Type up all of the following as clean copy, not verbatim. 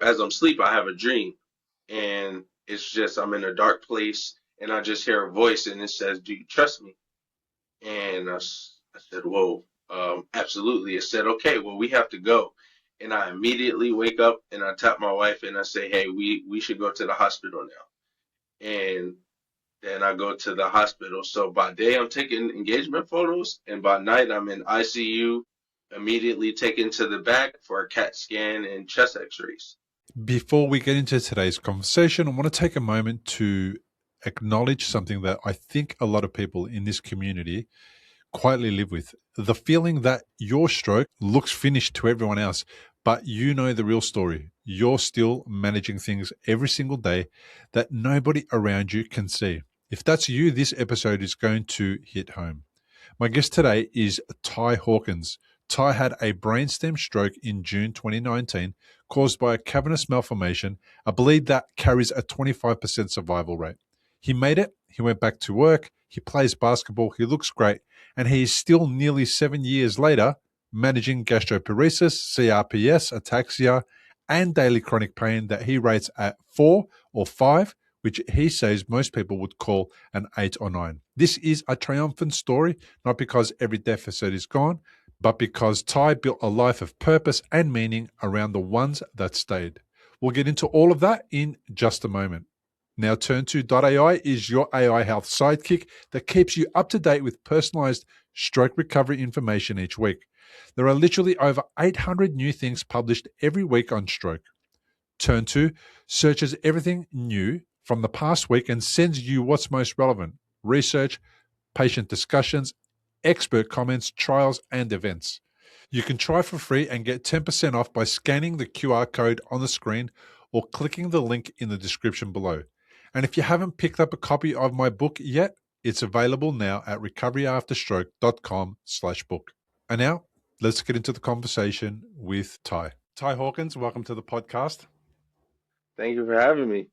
as I'm asleep, I have a dream, and it's just I'm in a dark place, and I just hear a voice, and it says, "Do you trust me?" And I said, "Whoa, absolutely." It said, "Okay, well, we have to go." And I immediately wake up and I tap my wife and I say, "Hey, we should go to the hospital now." And then I go to the hospital. So by day I'm taking engagement photos, and by night I'm in ICU, immediately taken to the back for a CAT scan and chest X-rays. Before we get into today's conversation, I want to take a moment to acknowledge something that I think a lot of people in this community quietly live with. The feeling that your stroke looks finished to everyone else, but you know the real story. You're still managing things every single day that nobody around you can see. If that's you, this episode is going to hit home. My guest today is Ty Hawkins. Ty had a brainstem stroke in June 2019 caused by a cavernous malformation, a bleed that carries a 25% survival rate. He made it, he went back to work, he plays basketball, he looks great, and he is still nearly 7 years later managing gastroparesis, CRPS, ataxia, and daily chronic pain that he rates at 4 or 5, which he says most people would call an 8 or 9. This is a triumphant story, not because every deficit is gone, but because Ty built a life of purpose and meaning around the ones that stayed. We'll get into all of that in just a moment. Now, Turn to AI is your AI health sidekick that keeps you up to date with personalized stroke recovery information each week. There are literally over 800 new things published every week on stroke. Turn to searches everything new from the past week and sends you what's most relevant: research, patient discussions, expert comments, trials, and events. You can try for free and get 10% off by scanning the QR code on the screen or clicking the link in the description below. And if you haven't picked up a copy of my book yet, it's available now at recoveryafterstroke.com/book. And now, let's get into the conversation with Ty. Ty Hawkins, welcome to the podcast. Thank you for having me.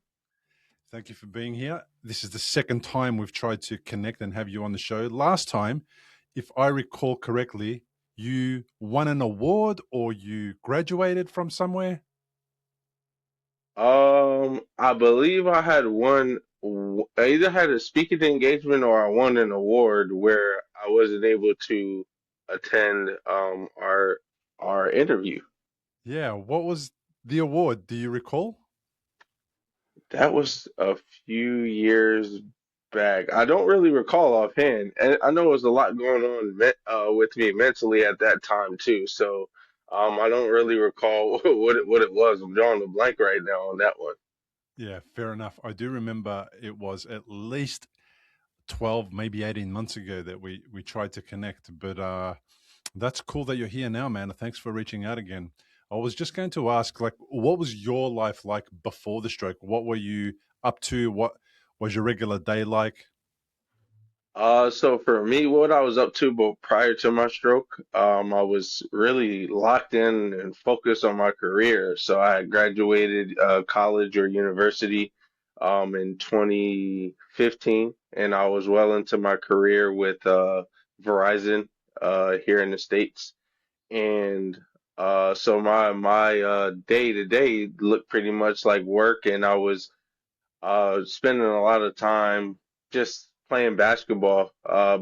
Thank you for being here. This is the second time we've tried to connect and have you on the show. Last time, if I recall correctly, you won an award or you graduated from somewhere. I believe I had one. I either had a speaking engagement or I won an award where I wasn't able to attend our interview. Yeah. What was the award? Do you recall? That was a few years back. I don't really recall offhand, and I know there was a lot going on with me mentally at that time too. So, I don't really recall what it was. I'm drawing a blank right now on that one. Yeah, fair enough. I do remember it was at least 12, maybe 18 months ago that we tried to connect. But that's cool that you're here now, man. Thanks for reaching out again. I was just going to ask, like, what was your life like before the stroke? What were you up to? What was your regular day like? So for me, what I was up to, but prior to my stroke, I was really locked in and focused on my career. So I had graduated college or university in 2015, and I was well into my career with Verizon here in the States. And so my day to day looked pretty much like work, and I was spending a lot of time just playing basketball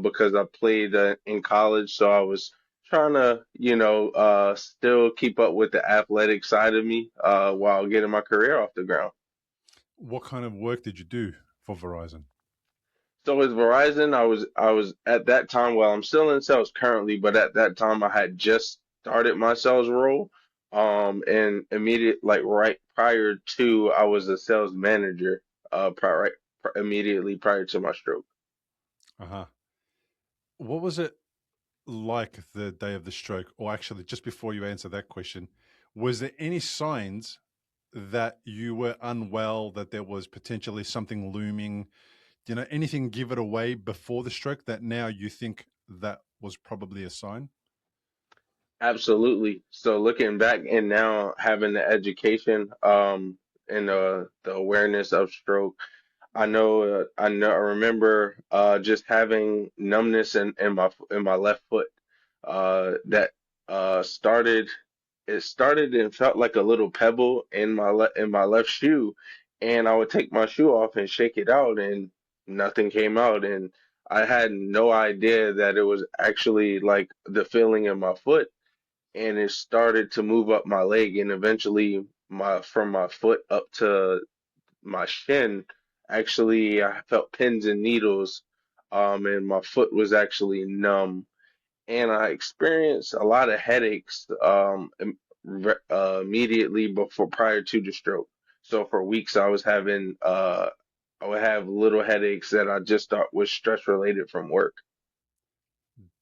because I played in college, so I was trying to, still keep up with the athletic side of me while getting my career off the ground. What kind of work did you do for Verizon? So with Verizon, I was at that time, well, I'm still in sales currently, but at that time I had just started my sales role. And immediate like right prior to I was a sales manager immediately prior to my stroke. Uh-huh. What was it like the day of the stroke? Or actually, just before you answer that question, was there any signs that you were unwell, that there was potentially something looming? Anything give it away before the stroke that now you think that was probably a sign? Absolutely. So looking back and now having the education and the awareness of stroke, I remember just having numbness in my left foot that started it started and felt like a little pebble in in my left shoe, and I would take my shoe off and shake it out, and nothing came out, and I had no idea that it was actually like the feeling in my foot, and it started to move up my leg, and eventually my from my foot up to my shin, actually I felt pins and needles, and my foot was actually numb, and I experienced a lot of headaches immediately before prior to the stroke. So for weeks I was having I would have little headaches that I just thought was stress related from work.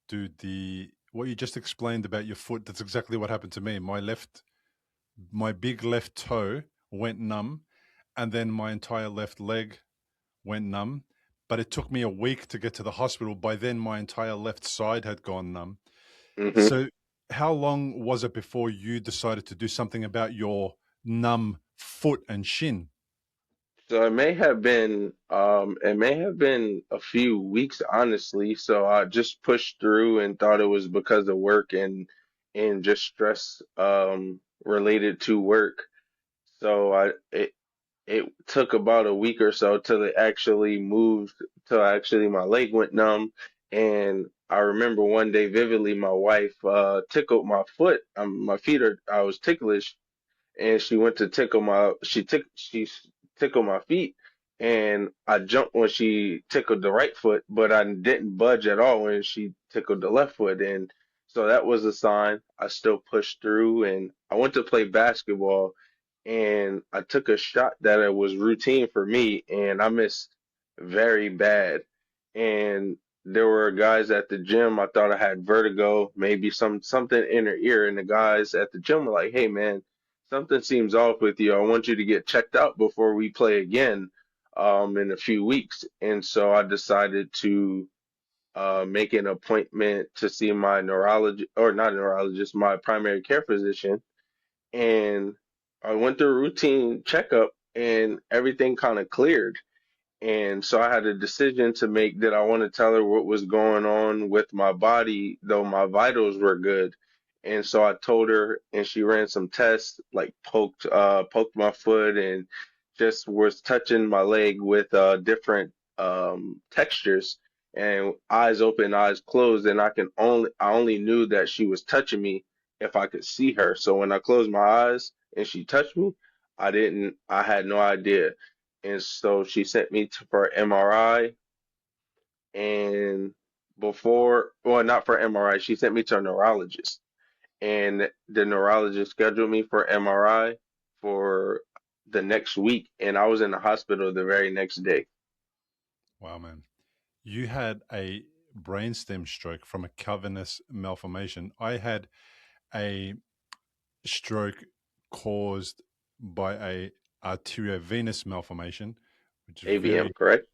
Dude, the what you just explained about your foot, that's exactly what happened to me. My big left toe went numb, and then my entire left leg went numb. But it took me a week to get to the hospital. By then, my entire left side had gone numb. Hmm. So, how long was it before you decided to do something about your numb foot and shin? So it may have been a few weeks, honestly. So I just pushed through and thought it was because of work and just stress related to work. So it took about a week or so till it actually moved, till actually my leg went numb. And I remember one day vividly, my wife tickled my foot. My feet are, I was ticklish, and she went to tickle she tickled my feet, and I jumped when she tickled the right foot, but I didn't budge at all when she tickled the left foot, and so that was a sign. I still pushed through, and I went to play basketball, and I took a shot that it was routine for me, and I missed very bad. And there were guys at the gym. I thought I had vertigo, maybe something in her ear, and the guys at the gym were like, "Hey, man, something seems off with you. I want you to get checked out before we play again, in a few weeks." And so I decided to make an appointment to see my neurologist, or not neurologist, my primary care physician, and I went through a routine checkup, and everything kind of cleared. And so I had a decision to make. Did I want to tell her what was going on with my body, though my vitals were good? And so I told her, and she ran some tests, like poked my foot, and just was touching my leg with different textures, and eyes open, eyes closed, and I only knew that she was touching me if I could see her. So when I closed my eyes and she touched me, I had no idea. And so she sent me for MRI, and well, not for MRI, she sent me to a neurologist, and the neurologist scheduled me for MRI for the next week, and I was in the hospital the very next day. Wow, man. You had a brainstem stroke from a cavernous malformation. I had a stroke caused by a arteriovenous malformation, which is AVM, correct?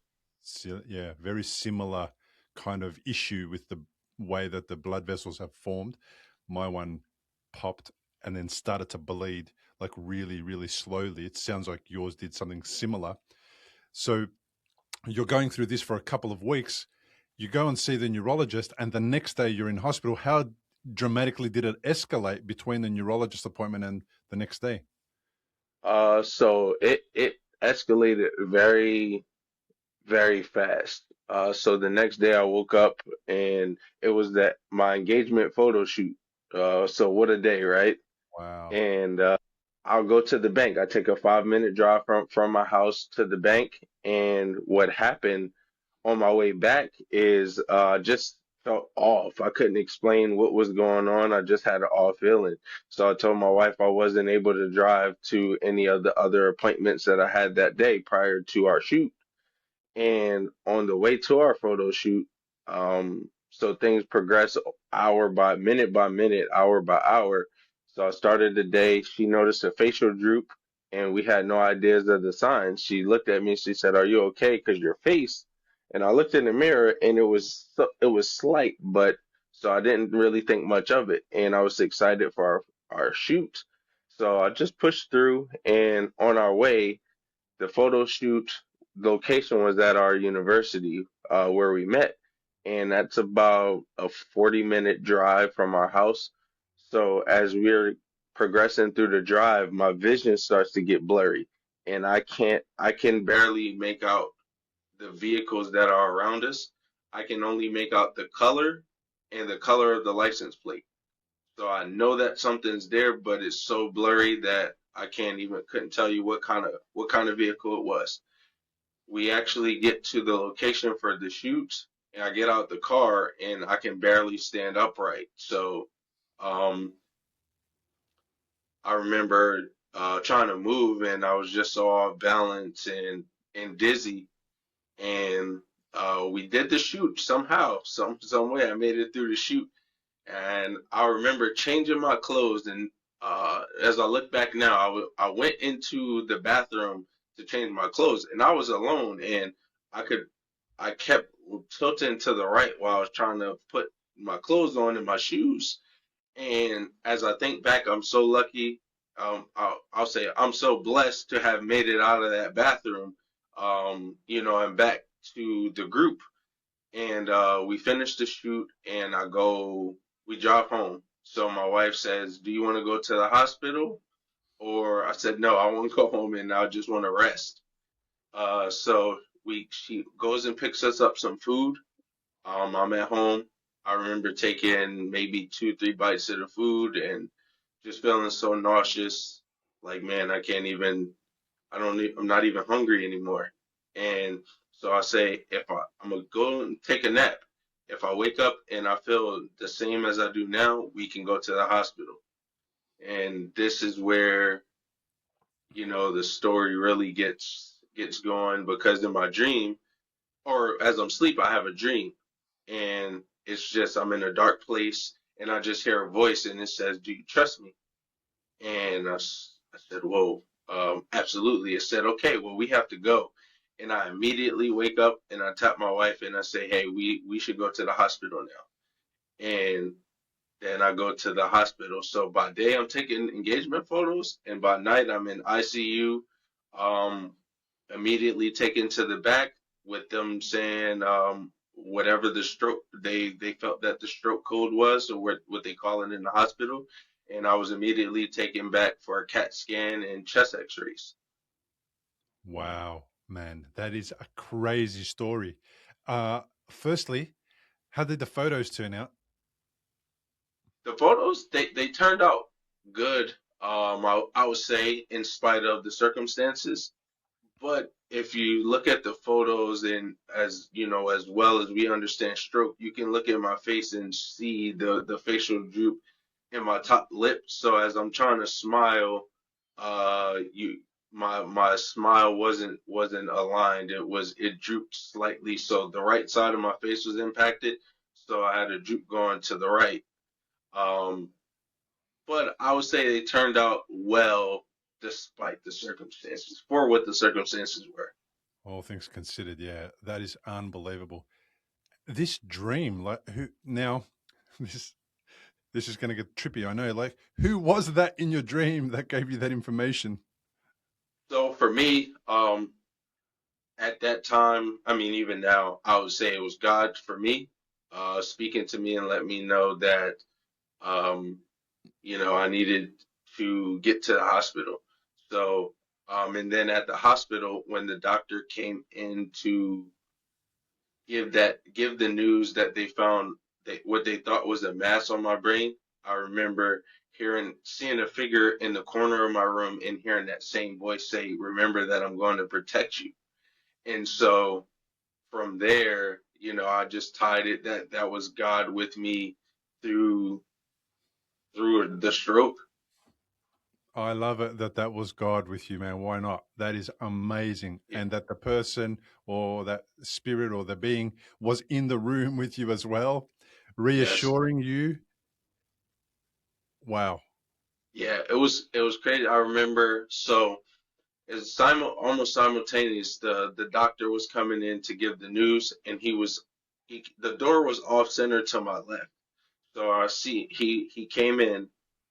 yeah, very similar kind of issue with the way that the blood vessels have formed. My one popped and then started to bleed like really, really slowly. It sounds like yours did something similar. So you're going through this for a couple of weeks. You go and see the neurologist, and the next day you're in hospital. How dramatically did it escalate between the neurologist appointment and the next day? So it escalated very, very fast. So the next day I woke up, and it was that my engagement photo shoot. So what a day, right? Wow. And I'll go to the bank. I take a 5 minute drive from my house to the bank. And what happened on my way back is just felt off. I couldn't explain what was going on. I just had an off feeling. So I told my wife I wasn't able to drive to any of the other appointments that I had that day prior to our shoot. And on the way to our photo shoot, so things progress by minute, hour by hour. So I started the day. She noticed a facial droop, and we had no ideas of the signs. She looked at me. She said, "Are you okay? Because your face." And I looked in the mirror, and it was slight, but so I didn't really think much of it. And I was excited for our shoot. So I just pushed through, and on our way, the photo shoot location was at our university, where we met, and that's about a 40-minute drive from our house. So as we're progressing through the drive, my vision starts to get blurry, and I can barely make out the vehicles that are around us. I can only make out the color and the color of the license plate. So I know that something's there, but it's so blurry that I can't even couldn't tell you what kind of vehicle it was. We actually get to the location for the shoot, and I get out the car and I can barely stand upright. So um, I remember trying to move, and I was just so off balance and dizzy. And we did the shoot somehow, some way. I made it through the shoot, and I remember changing my clothes. And as I look back now, I went into the bathroom to change my clothes, and I was alone, and I could I kept tilting to the right while I was trying to put my clothes on and my shoes. And as I think back, I'm so lucky. I'll say I'm so blessed to have made it out of that bathroom. And back to the group. And we finish the shoot, and we drive home. So my wife says, "Do you want to go to the hospital?" Or I said, "No, I want to go home and I just want to rest." So she goes and picks us up some food. I'm at home. I remember taking maybe two, three bites of the food and just feeling so nauseous. Like, man, I can't even, I don't, I'm not even hungry anymore. And so I say, I'm gonna go and take a nap. If I wake up and I feel the same as I do now, we can go to the hospital. And this is where, the story really gets going because in my dream, or as I'm asleep, I have a dream, and it's just I'm in a dark place, and I just hear a voice, and it says, "Do you trust me?" And I said, "Whoa, absolutely." It said, "Okay, well, we have to go." And I immediately wake up and I tap my wife and I say, "Hey, we should go to the hospital now." And then I go to the hospital. So by day I'm taking engagement photos, and by night I'm in ICU. Um, Immediately taken to the back with them saying whatever the stroke they felt that the stroke code was, or what they call it in the hospital. And I was immediately taken back for a CAT scan and chest X-rays. Wow, man, that is a crazy story. Firstly, how did the photos turn out? The photos they turned out good. I would say in spite of the circumstances. But if you look at the photos, and as you know, as well as we understand stroke, you can look at my face and see the facial droop in my top lip. So as I'm trying to smile, you my smile wasn't aligned. It drooped slightly. So the right side of my face was impacted. So I had a droop going to the right. Um, but I would say they turned out well despite the circumstances, for what the circumstances were. All things considered, yeah, that is unbelievable. This dream, like who now? This this is going to get trippy. I know. Like, who was that in your dream that gave you that information? So for me, at that time, I mean, even now, I would say it was God for me, speaking to me and let me know that, um, I needed to get to the hospital. So, and then at the hospital, when the doctor came in to give the news that they found what they thought was a mass on my brain, I remember seeing a figure in the corner of my room and hearing that same voice say, "Remember that I'm going to protect you." And so from there, I just tied it that was God with me through the stroke. I love it that that was God with you, man. Why not? That is amazing. Yeah. And that the person or that spirit or the being was in the room with you as well, Yes. reassuring you. Wow. Yeah. It was crazy. I remember. So it's almost simultaneous. The doctor was coming in to give the news, and the door was off center to my left. So I see he came in,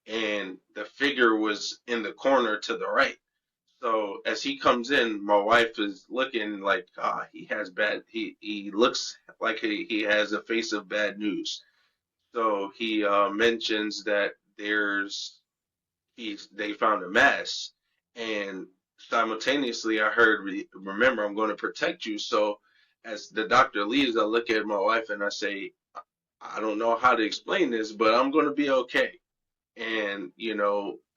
and the figure was in the corner to the right. So as he comes in, my wife is looking like, he looks like he has a face of bad news. So he mentions that they found a mass, and simultaneously I heard, remember, I'm going to protect you. So as the doctor leaves, I look at my wife and I say, I don't know how to explain this, but I'm going to be okay. And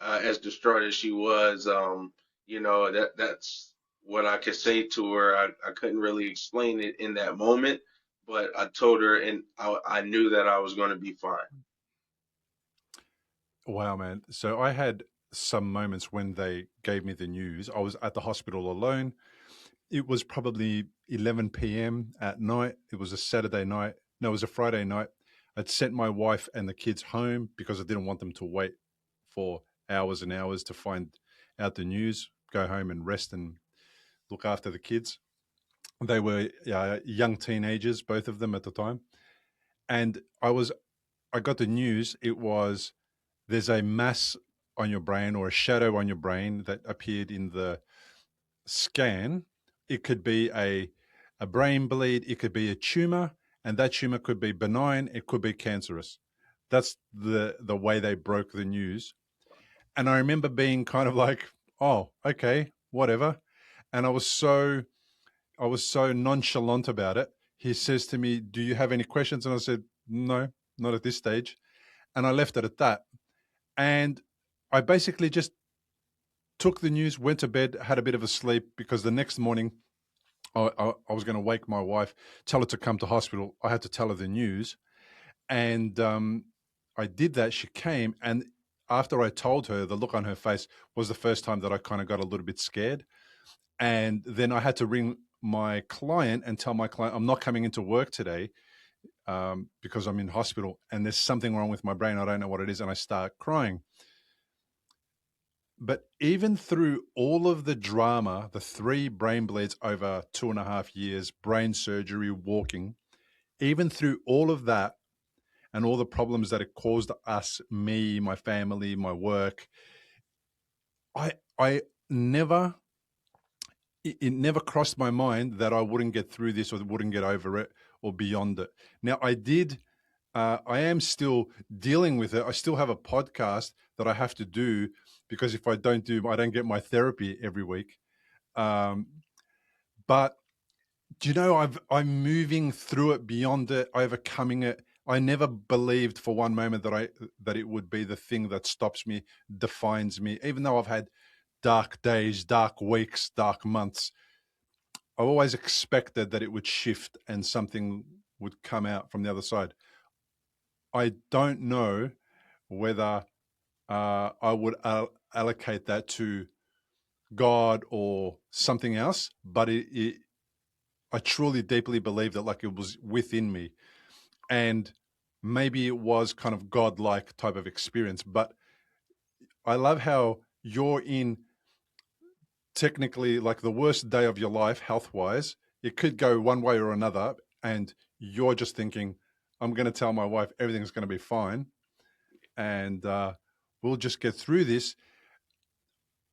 as distraught as she was, that's what I could say to her. I couldn't really explain it in that moment, but I told her, and I knew that I was going to be fine. Wow, man. So I had some moments when they gave me the news. I was at the hospital alone. It was probably 11 p.m. at night. It was a Saturday night. No, it was a Friday night. I'd sent my wife and the kids home because I didn't want them to wait for hours and hours to find out the news, go home and rest and look after the kids. They were young teenagers, both of them at the time. And I got the news. It was there's a mass on your brain or a shadow on your brain that appeared in the scan. It could be a brain bleed, it could be a tumor, and that tumor could be benign, it could be cancerous. That's the way they broke the news. And I remember being kind of like, oh, okay, whatever. And I was so nonchalant about it. He says to me, do you have any questions? And I said, no, not at this stage. And I left it at that. And I basically just took the news, went to bed, had a bit of a sleep because the next morning I was going to wake my wife, tell her to come to hospital. I had to tell her the news. And I did that. She came. And after I told her, the look on her face was the first time that I kind of got a little bit scared. And then I had to ring my client and tell my client, I'm not coming into work today because I'm in hospital and there's something wrong with my brain. I don't know what it is. And I start crying. But even through all of the drama, the 3 brain bleeds over 2.5 years, brain surgery, walking, even through all of that and all the problems that it caused us, me, my family, my work, I never, it never crossed my mind that I wouldn't get through this or wouldn't get over it or beyond it. Now, I am still dealing with it. I still have a podcast that I have to do because if I don't I don't get my therapy every week. Um, but I'm moving through it, beyond it, overcoming it. I never believed for one moment that it would be the thing that stops me, defines me. Even though I've had dark days, dark weeks, dark months, I always expected that it would shift and something would come out from the other side. I don't know whether I would allocate that to God or something else, but I truly deeply believe that like it was within me, and maybe it was kind of godlike type of experience. But I love how you're in technically like the worst day of your life health wise. It could go one way or another, and you're just thinking, I'm going to tell my wife everything's going to be fine, and we'll just get through this.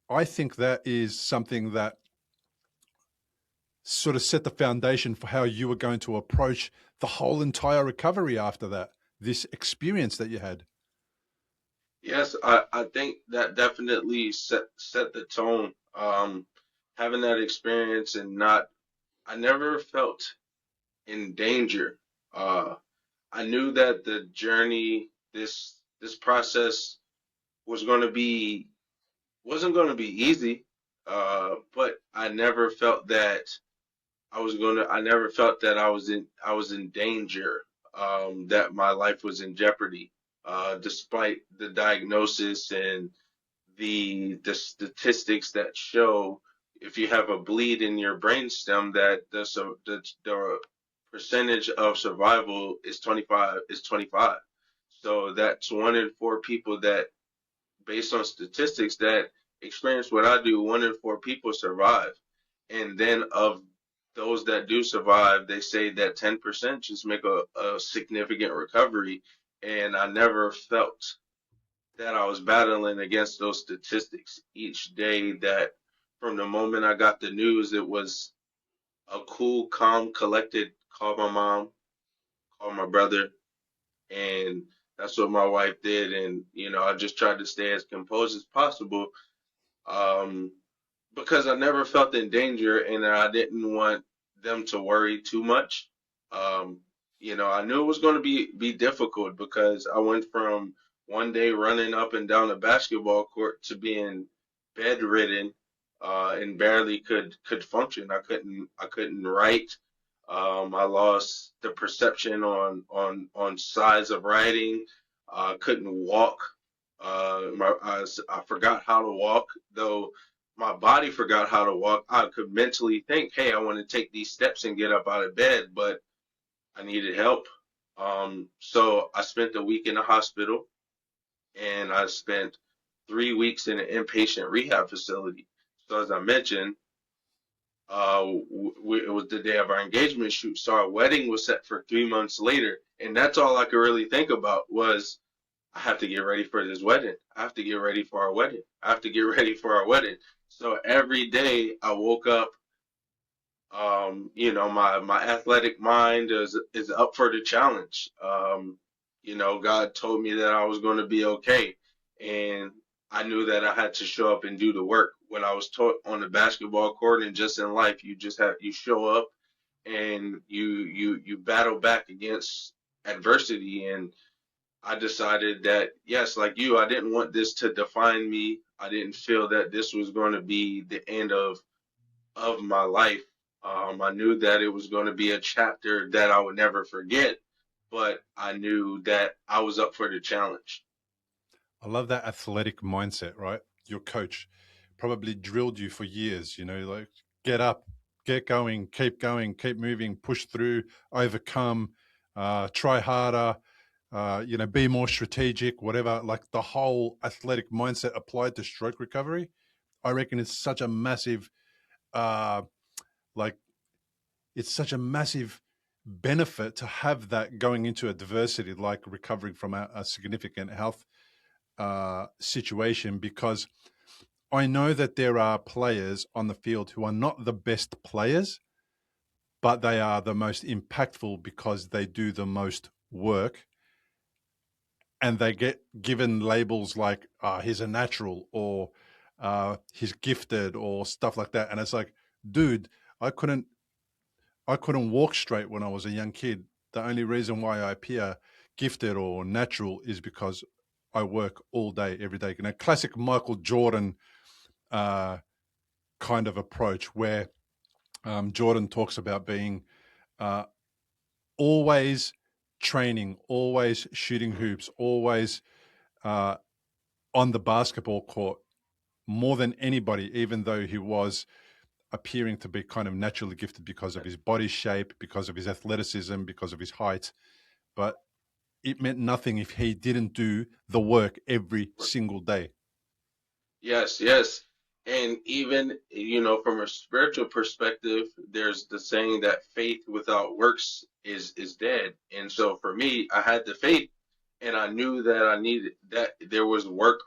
I think that is something that sort of set the foundation for how you were going to approach the whole entire recovery after that, this experience that you had. Yes, I think that definitely set the tone. Having that experience and not, I never felt in danger. Uh, I knew that the journey, this process was going to be wasn't going to be easy. But I never felt that I never felt that I was in danger, that my life was in jeopardy, despite the diagnosis and the statistics that show if you have a bleed in your brainstem that the percentage of survival is 25. So that's 1 in 4 people that, based on statistics, that experience what I do, 1 in 4 people survive. And then of those that do survive, they say that 10% just make a significant recovery. And I never felt that I was battling against those statistics each day. That from the moment I got the news, it was a cool, calm, collected call my mom, call my brother, and That's what my wife did, and I just tried to stay as composed as possible, um, because I never felt in danger, and I didn't want them to worry too much. Um, I knew it was going to be difficult because I went from one day running up and down a basketball court to being bedridden, and barely could function. I couldn't write. I lost the perception on size of writing. I couldn't walk. I forgot how to walk, though my body forgot how to walk. I could mentally think, hey, I want to take these steps and get up out of bed, but I needed help. So I spent a week in the hospital, and I spent 3 weeks in an inpatient rehab facility. So as I mentioned, it was the day of our engagement shoot. So our wedding was set for 3 months later, and that's all I could really think about was I have to get ready for this wedding. I have to get ready for our wedding. I have to get ready for our wedding. So every day I woke up, my athletic mind is up for the challenge. God told me that I was going to be okay, and I knew that I had to show up and do the work. When I was taught on the basketball court and just in life, you show up and you battle back against adversity. And I decided that, yes, like you, I didn't want this to define me. I didn't feel that this was going to be the end of my life. I knew that it was going to be a chapter that I would never forget, but I knew that I was up for the challenge. I love that athletic mindset, right? Your coach probably drilled you for years, like get up, get going, keep moving, push through, overcome, try harder, be more strategic, whatever. Like the whole athletic mindset applied to stroke recovery. I reckon it's such a massive, uh, like, it's such a massive benefit to have that going into adversity, like recovering from a significant health situation, because I know that there are players on the field who are not the best players, but they are the most impactful because they do the most work, and they get given labels like he's a natural, or he's gifted, or stuff like that. And it's like, dude, I couldn't I couldn't walk straight when I was a young kid. The only reason why I appear gifted or natural is because I work all day, every day. Classic Michael Jordan uh, kind of approach, where Jordan talks about being uh, always training, always shooting hoops, always uh, on the basketball court more than anybody, even though he was appearing to be kind of naturally gifted because of his body shape, because of his athleticism, because of his height. But it meant nothing if he didn't do the work every single day. Yes, yes. And even, from a spiritual perspective, there's the saying that faith without works is dead. And so for me, I had the faith, and I knew that I needed that there was work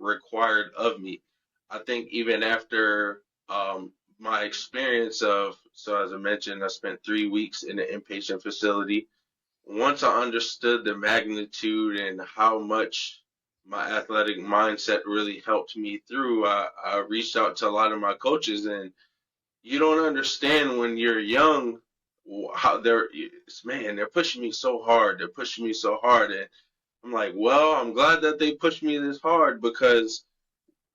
required of me. I think even after my experience of, so as I mentioned, I spent 3 weeks in an inpatient facility. Once I understood the magnitude and how much my athletic mindset really helped me through, I reached out to a lot of my coaches, and you don't understand when you're young how they're pushing me so hard. They're pushing me so hard. And I'm like, well, I'm glad that they pushed me this hard because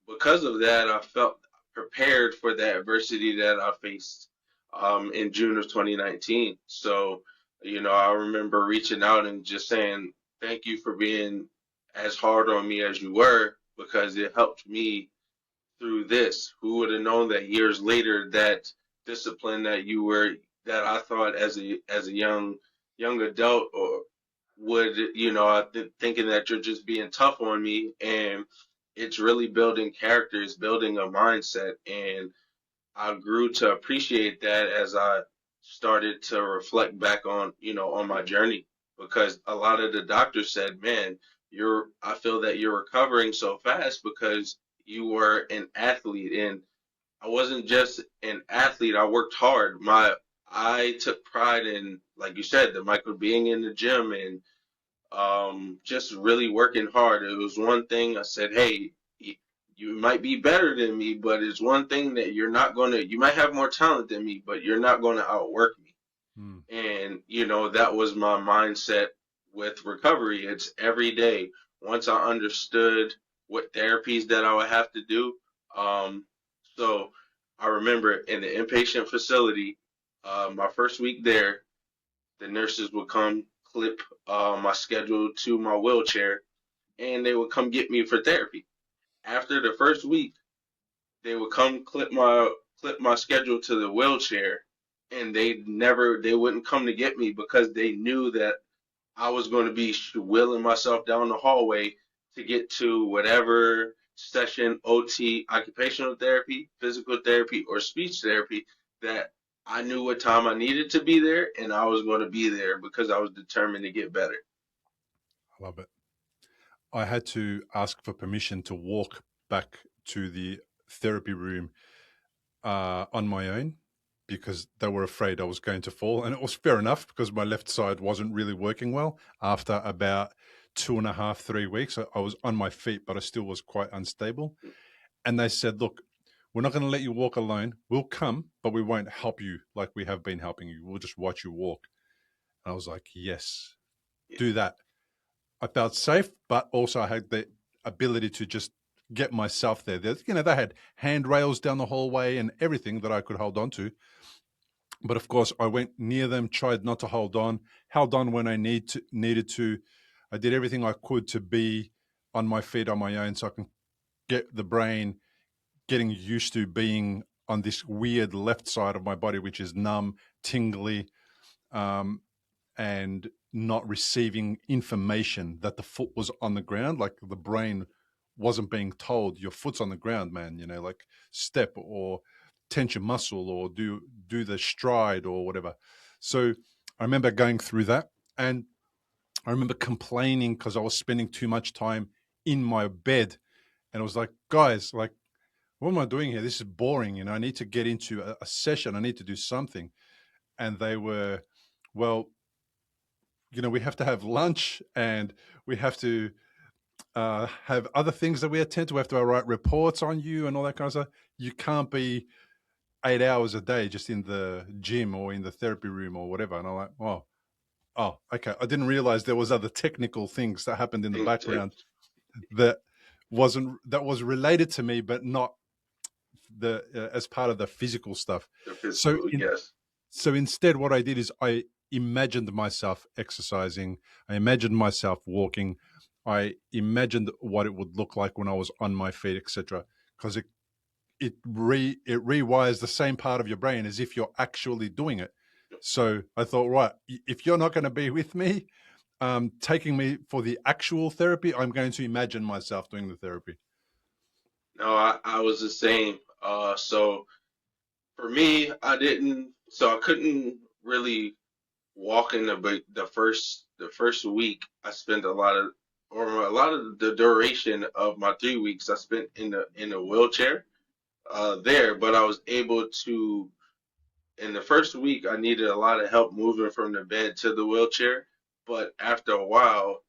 of that, I felt prepared for the adversity that I faced in June of 2019. So, I remember reaching out and just saying, thank you for being as hard on me as you were, because it helped me through this. Who would have known that years later that discipline that I thought as a young adult, or would, thinking that you're just being tough on me, and it's really building character, it's building a mindset. And I grew to appreciate that as I started to reflect back on my journey, because a lot of the doctors said, man, I feel that you're recovering so fast because you were an athlete. And I wasn't just an athlete, I worked hard. I took pride in, like you said, the Michael being in the gym, and just really working hard. It was one thing I said, hey, you might be better than me, but it's one thing that you might have more talent than me, but you're not going to outwork me. Mm. And, that was my mindset with recovery. It's every day. Once I understood what therapies that I would have to do. Um, so I remember in the inpatient facility, my first week there, the nurses would come clip my schedule to my wheelchair and they would come get me for therapy. After the first week, they would come clip my schedule to the wheelchair and they wouldn't come to get me because they knew that I was going to be wheeling myself down the hallway to get to whatever session, OT, occupational therapy, physical therapy, or speech therapy, that I knew what time I needed to be there and I was going to be there because I was determined to get better. I love it. I had to ask for permission to walk back to the therapy room on my own because they were afraid I was going to fall. And it was fair enough because my left side wasn't really working well. After about 2.5, 3 weeks, I was on my feet, but I still was quite unstable. And they said, look, we're not going to let you walk alone. We'll come, but we won't help you like we have been helping you. We'll just watch you walk. And I was like, yes, Yeah, do that. I felt safe, but also I had the ability to just get myself there. They had handrails down the hallway and everything that I could hold on to. But of course, I went near them, tried not to held on when I needed to. I did everything I could to be on my feet on my own so I can get the brain getting used to being on this weird left side of my body, which is numb, tingly, um, and not receiving information that the foot was on the ground. Like the brain wasn't being told your foot's on the ground, man. Like step or tense your muscle or do the stride or whatever. So I remember going through that, and I remember complaining because I was spending too much time in my bed, and I was like, guys, like, what am I doing here? This is boring. I need to get into a session. I need to do something. And they were, well, we have to have lunch and we have to have other things that we attend to. We have to write reports on you and all that kind of stuff. You can't be 8 hours a day just in the gym or in the therapy room or whatever. And I'm like, okay. I didn't realize there was other technical things that happened in the think that background that that was related to me, but not the as part of the physical stuff. the So physical, in, yes. so instead, what I did is I imagined myself exercising. I imagined myself walking. I imagined what it would look like when I was on my feet, etc. Because it rewires the same part of your brain as if you're actually doing it. So I thought, right, if you're not going to be with me, taking me for the actual therapy, I'm going to imagine myself doing the therapy. No, I was the same. So for me, I couldn't really walk in the first week. I spent a lot of the duration of my 3 weeks I spent in a wheelchair there, but I was able to. In the first week, I needed a lot of help moving from the bed to the wheelchair, but after a while,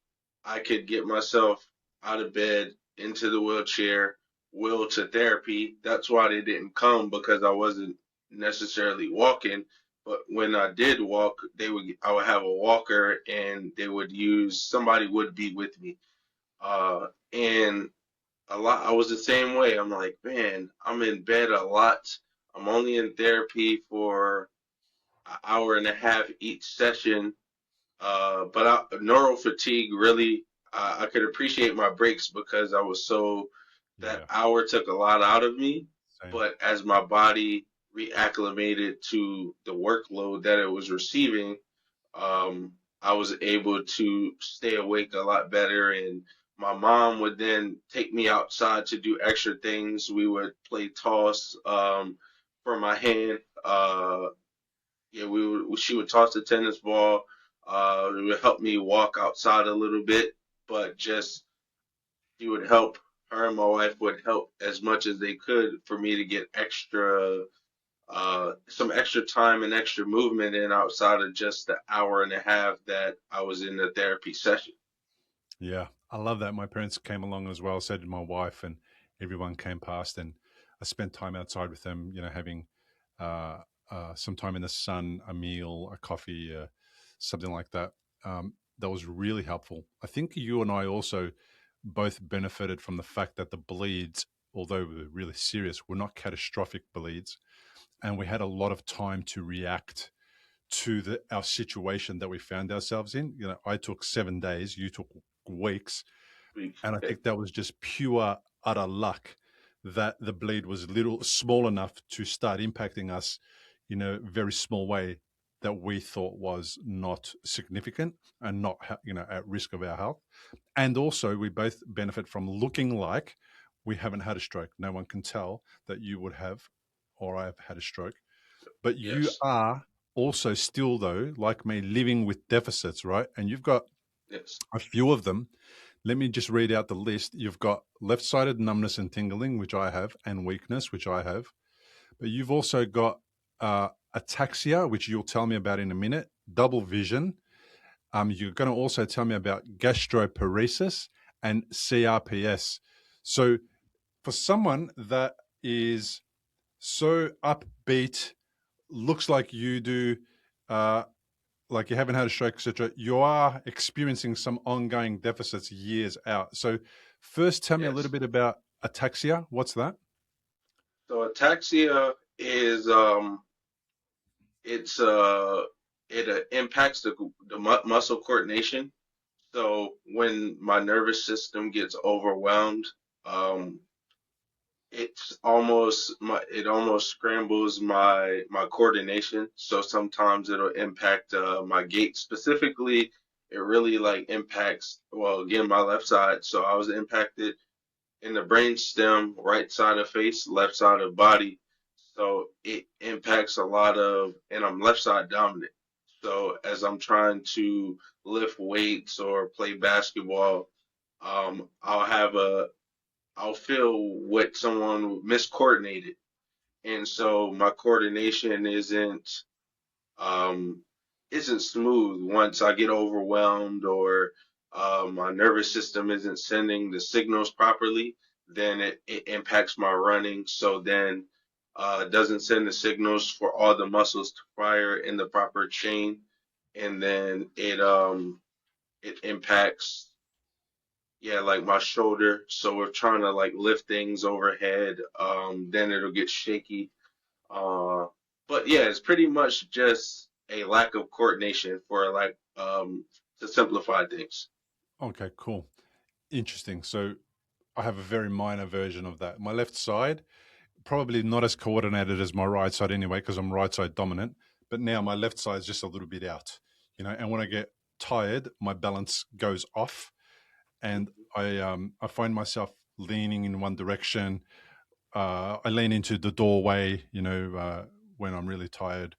I could get myself out of bed into the wheelchair, wheel to therapy. That's why they didn't come because I wasn't necessarily walking. But when I did walk, I would have a walker and somebody would be with me. And I was the same way. I'm like, man, I'm in bed a lot. I'm only in therapy for an hour and a half each session. But neural fatigue really, I could appreciate my breaks because that Yeah, hour took a lot out of me. same. But as my body reacclimated to the workload that it was receiving, I was able to stay awake a lot better. And my mom would then take me outside to do extra things. We would play toss for my hand. Yeah, she would toss the tennis ball. It would help me walk outside a little bit, but just she would help. Her and my wife would help as much as they could for me to get some extra time and extra movement in outside of just the hour and a half that I was in the therapy session. Yeah, I love that. My parents came along as well, so did my wife, and everyone came past. And I spent time outside with them, having uh, some time in the sun, a meal, a coffee, something like that. That was really helpful. I think you and I also both benefited from the fact that the bleeds, although they were really serious, were not catastrophic bleeds. And we had a lot of time to react to our situation that we found ourselves in. I took 7 days, you took weeks, Week. and I think that was just pure utter luck that the bleed was little small enough to start impacting us in a very small way that we thought was not significant and not at risk of our health. And also we both benefit from looking like we haven't had a stroke. No one can tell that you would have or I have had a stroke, but you Yes. are also still, though, like me, living with deficits, right? And you've got Yes. a few of them. Let me just read out the list. You've got left-sided numbness and tingling, which I have, and weakness, which I have. But you've also got ataxia, which you'll tell me about in a minute, double vision. You're going to also tell me about gastroparesis and CRPS. So for someone that is so upbeat, looks like you do, uh, like you haven't had a stroke, etc., you are experiencing some ongoing deficits years out. So, first, tell me a little Yes. bit about ataxia. What's that? So ataxia is it's it impacts the muscle coordination. So when my nervous system gets overwhelmed, um, it almost scrambles my coordination. So sometimes it'll impact my gait. Specifically, it really like impacts, well, again, my left side. So I was impacted in the brain stem, right side of face, left side of body. So it impacts a lot of, and I'm left side dominant. So as I'm trying to lift weights or play basketball, I'll have I'll feel what someone miscoordinated. And so my coordination um, isn't smooth once I get overwhelmed or my nervous system isn't sending the signals properly, then it impacts my running. So then it doesn't send the signals for all the muscles to fire in the proper chain. And then it impacts, yeah, like my shoulder. So we're trying to like lift things overhead. Then it'll get shaky. Uh, but yeah, it's pretty much just a lack of coordination for like to simplify things. Okay, cool. Interesting. So, I have a very minor version of that. My left side, probably not as coordinated as my right side anyway, because I'm right side dominant. But now my left side is just a little bit out, and when I get tired, my balance goes off and I find myself leaning in one direction. I lean into the doorway, when I'm really tired.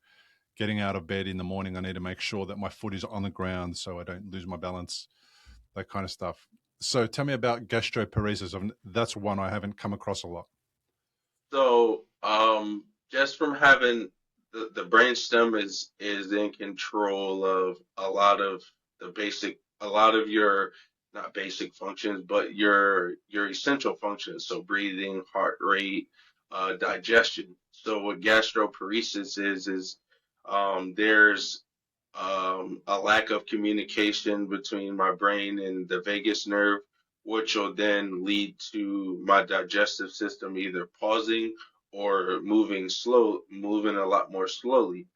Getting out of bed in the morning, I need to make sure that my foot is on the ground so I don't lose my balance, that kind of stuff. So tell me about gastroparesis. That's one I haven't come across a lot. So just from having the brainstem is in control of a lot of a lot of your not basic functions, but your essential functions. So breathing, heart rate, digestion. So what gastroparesis is there's a lack of communication between my brain and the vagus nerve, which will then lead to my digestive system either pausing or moving a lot more slowly.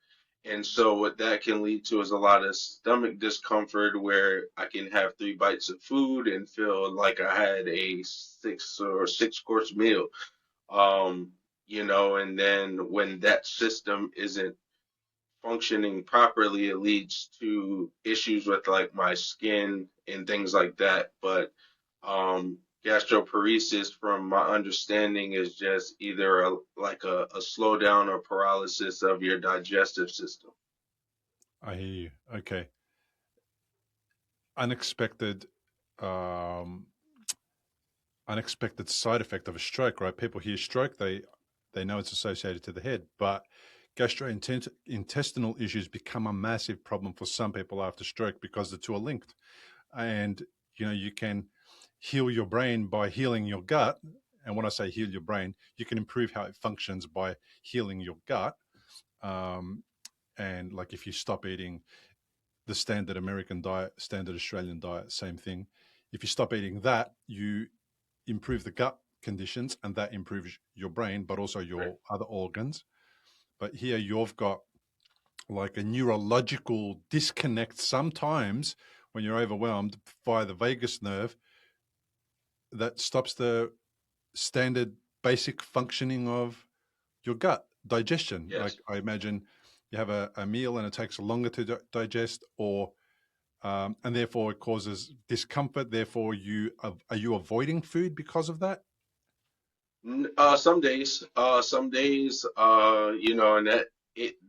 And so what that can lead to is a lot of stomach discomfort where I can have 3 bites of food and feel like I had a six course meal. And then when that system isn't functioning properly, it leads to issues with like my skin and things like that. But gastroparesis, from my understanding, is just either a slowdown or paralysis of your digestive system. I hear you. Okay. Unexpected, um, unexpected side effect of a stroke, right? People hear stroke, they know it's associated to the head, but gastrointestinal issues become a massive problem for some people after stroke because the two are linked. And you can heal your brain by healing your gut. And when I say heal your brain, you can improve how it functions by healing your gut. Um, and like if you stop eating the standard American diet, standard Australian diet, same thing. If you stop eating that, you improve the gut conditions, and that improves your brain, but also Right. your other organs. But here you've got like a neurological disconnect sometimes when you're overwhelmed via the vagus nerve that stops the standard basic functioning of your gut digestion. Like Yes. I imagine you have a meal and it takes longer to digest, or and therefore it causes discomfort. Therefore, are you avoiding food because of that? Some days, and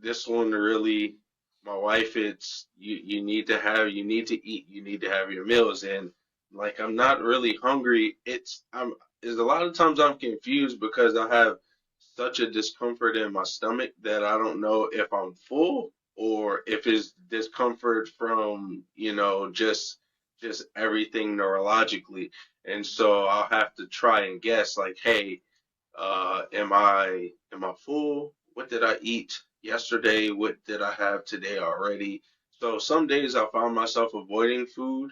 this one really, my wife, it's you need to have, you need to eat, you need to have your meals, and like I'm not really hungry. Is a lot of times I'm confused because I have such a discomfort in my stomach that I don't know if I'm full or if it's discomfort from, just everything neurologically. And so I'll have to try and guess like, hey, am I full? What did I eat yesterday? What did I have today already? So some days I find myself avoiding food,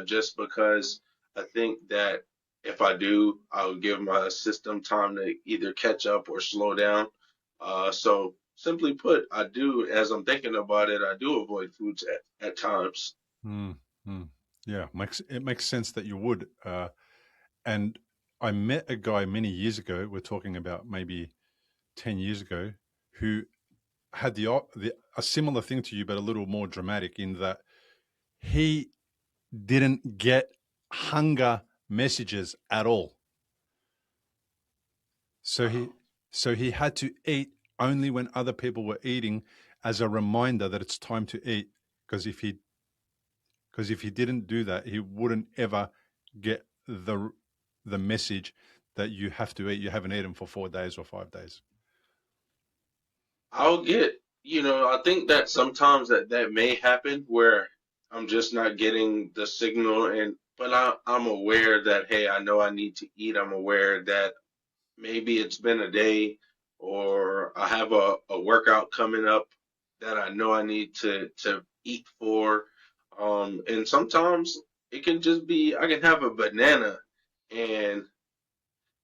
just because I think that if I do, I'll give my system time to either catch up or slow down. So simply put, I do, as I'm thinking about it, I do avoid foods at times. Mm, mm. Yeah, makes sense that you would. And I met a guy many years ago. We're talking about maybe 10 years ago, who had the a similar thing to you, but a little more dramatic in that he didn't get hunger messages at all. So he Wow. so he had to eat only when other people were eating as a reminder that it's time to eat. Because if he didn't do that, he wouldn't ever get the message that you have to eat. You haven't eaten for 4 days or 5 days. I'll get, I think that sometimes that may happen where I'm just not getting the signal but I'm aware that, hey, I know I need to eat. I'm aware that maybe it's been a day or I have a workout coming up that I know I need to eat for. And sometimes it can just be, I can have a banana and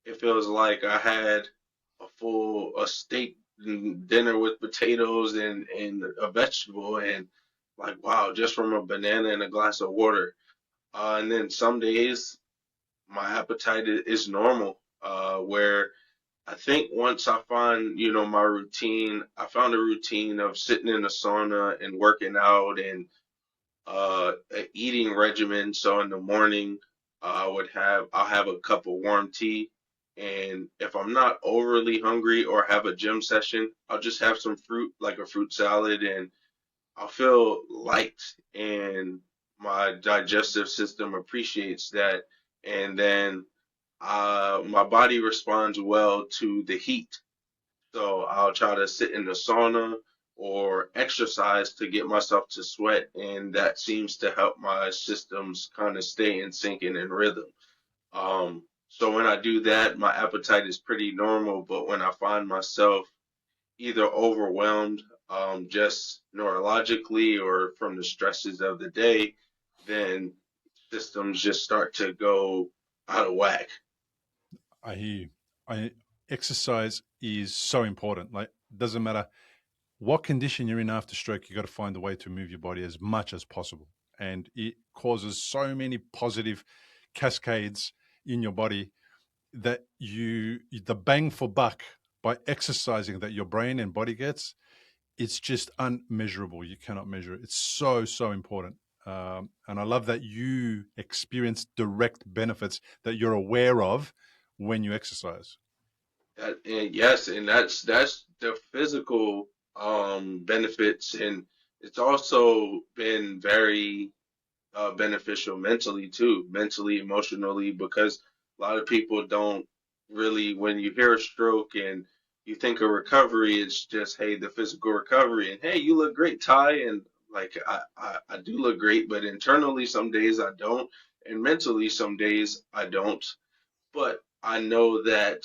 it feels like I had a steak dinner with potatoes and a vegetable and like wow, just from a banana and a glass of water. And then some days my appetite is normal, where I think once I find, my routine, I found a routine of sitting in the sauna and working out and a eating regimen. So in the morning, I'll have a cup of warm tea, and if I'm not overly hungry or have a gym session, I'll just have some fruit, like a fruit salad, and I'll feel light, and my digestive system appreciates that, and then my body responds well to the heat. So I'll try to sit in the sauna or exercise to get myself to sweat, and that seems to help my systems kind of stay in sync and in rhythm. So when I do that, my appetite is pretty normal, but when I find myself either overwhelmed, just neurologically or from the stresses of the day, then systems just start to go out of whack. I hear you. I Exercise is so important. Like, doesn't matter what condition you're in after stroke, you got to find a way to move your body as much as possible. And it causes so many positive cascades in your body that the bang for buck by exercising that your brain and body gets, it's just unmeasurable. You cannot measure it. It's so, so important. And I love that you experience direct benefits that you're aware of when you exercise. And yes, and that's the physical benefits, and it's also been very beneficial mentally too, mentally, emotionally, because a lot of people don't really, when you hear a stroke and you think of recovery, it's just, hey, the physical recovery, and hey, you look great, Ty, and like I do look great, but internally some days I don't, and mentally some days I don't. But I know that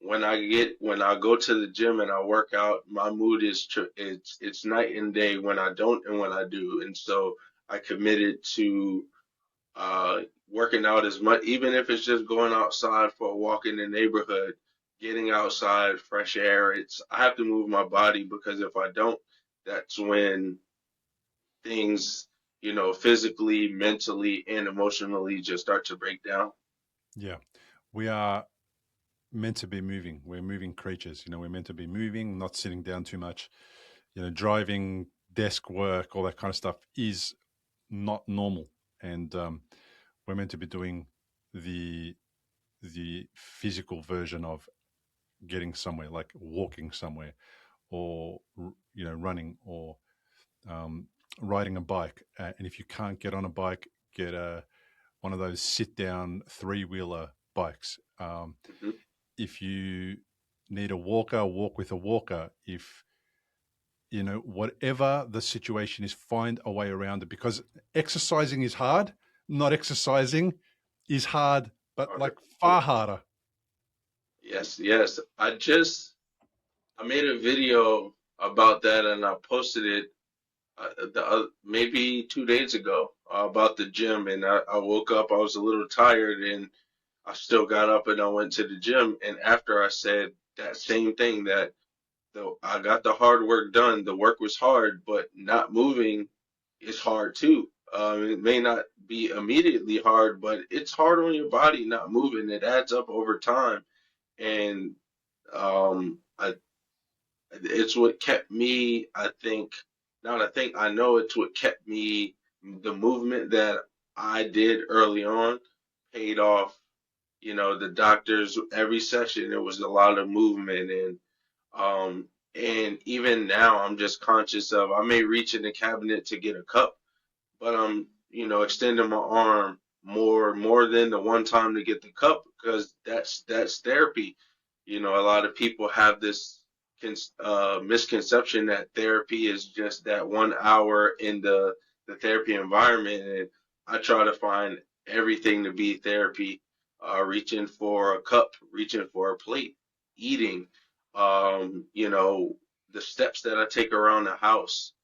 when I go to the gym and I work out, my mood is it's night and day when I don't and when I do. And so I committed to uh, working out as much, even if it's just going outside for a walk in the neighborhood, getting outside, fresh air. It's I have to move my body because if I don't, that's when things, physically, mentally, and emotionally just start to break down. Yeah. We are meant to be moving. We're moving creatures. We're meant to be moving, not sitting down too much. Driving, desk work, all that kind of stuff is not normal. And we're meant to be doing the physical version of getting somewhere, like walking somewhere, or running, or um, riding a bike. And if you can't get on a bike, get one of those sit down three-wheeler bikes. Mhm. If you need a walker, walk with a walker. If whatever the situation is, find a way around it, because exercising is hard. Not exercising is hard, but like Harder. far harder. Yes, yes. I made a video about that and I posted it maybe 2 days ago about the gym. And I woke up, I was a little tired, and I still got up and I went to the gym. And after I said that same thing, that I got the hard work done. The work was hard, but not moving is hard too. It may not be immediately hard, but it's hard on your body not moving. It adds up over time, and I it's what kept me, I think, not I think, I know it's what kept me, the movement that I did early on paid off. The doctors, every session, there was a lot of movement, and even now I'm just conscious of I may reach in the cabinet to get a cup, but I'm, extending my arm more than the one time to get the cup because that's therapy. A lot of people have this misconception that therapy is just that 1 hour in the therapy environment, and I try to find everything to be therapy. Reaching for a cup, reaching for a plate, eating, the steps that I take around the house,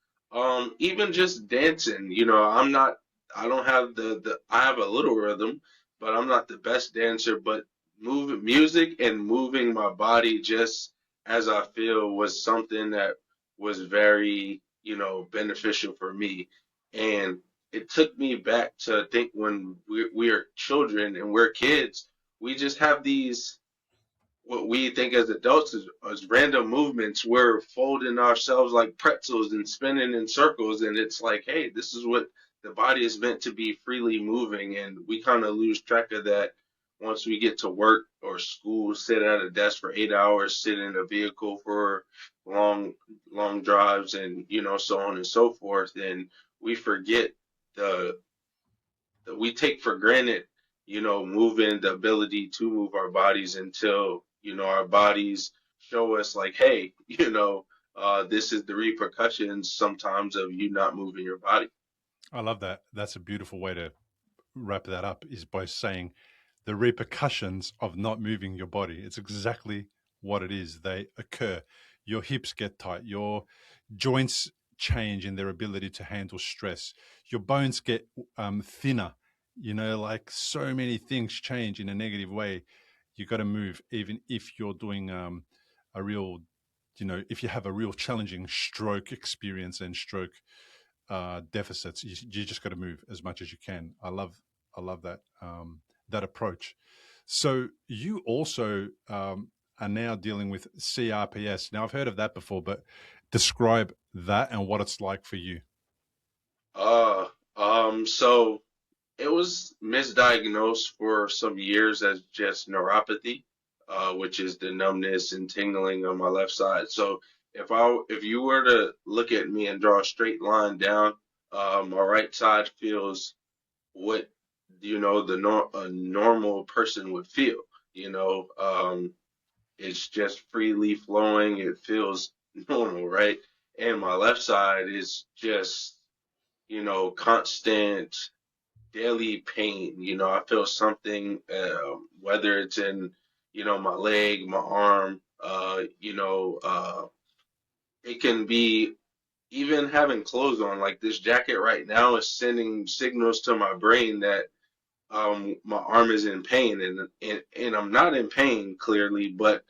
even just dancing. I don't have I have a little rhythm, but I'm not the best dancer. But music and moving my body just as I feel was something that was very, beneficial for me. And it took me back to think when we are children and we're kids, we just have these what we think as adults as random movements. We're folding ourselves like pretzels and spinning in circles, and it's like, hey, this is what the body is meant to be, freely moving, and we kind of lose track of that once we get to work or school, sit at a desk for 8 hours, sit in a vehicle for long, long drives, and so on and so forth, and we forget the we take for granted, moving the ability to move our bodies until, our bodies show us like, hey, this is the repercussions sometimes of you not moving your body. I love that. That's a beautiful way to wrap that up, is by saying the repercussions of not moving your body. It's exactly what it is. They occur. Your hips get tight, your joints change in their ability to handle stress, your bones get thinner. Like so many things change in a negative way. You got to move, even if you're doing a real, if you have a real challenging stroke experience and stroke deficits. You just got to move as much as you can. I love that that approach. So you also are now dealing with CRPS. Now I've heard of that before, but describe that and what it's like for you. So it was misdiagnosed for some years as just neuropathy, which is the numbness and tingling on my left side. So if you were to look at me and draw a straight line down, my right side feels what a normal person would feel. It's just freely flowing. It feels normal, right? And my left side is just constant. daily pain. I feel something, whether it's in, my leg, my arm, it can be even having clothes on. Like this jacket right now is sending signals to my brain that my arm is in pain, and I'm not in pain clearly, but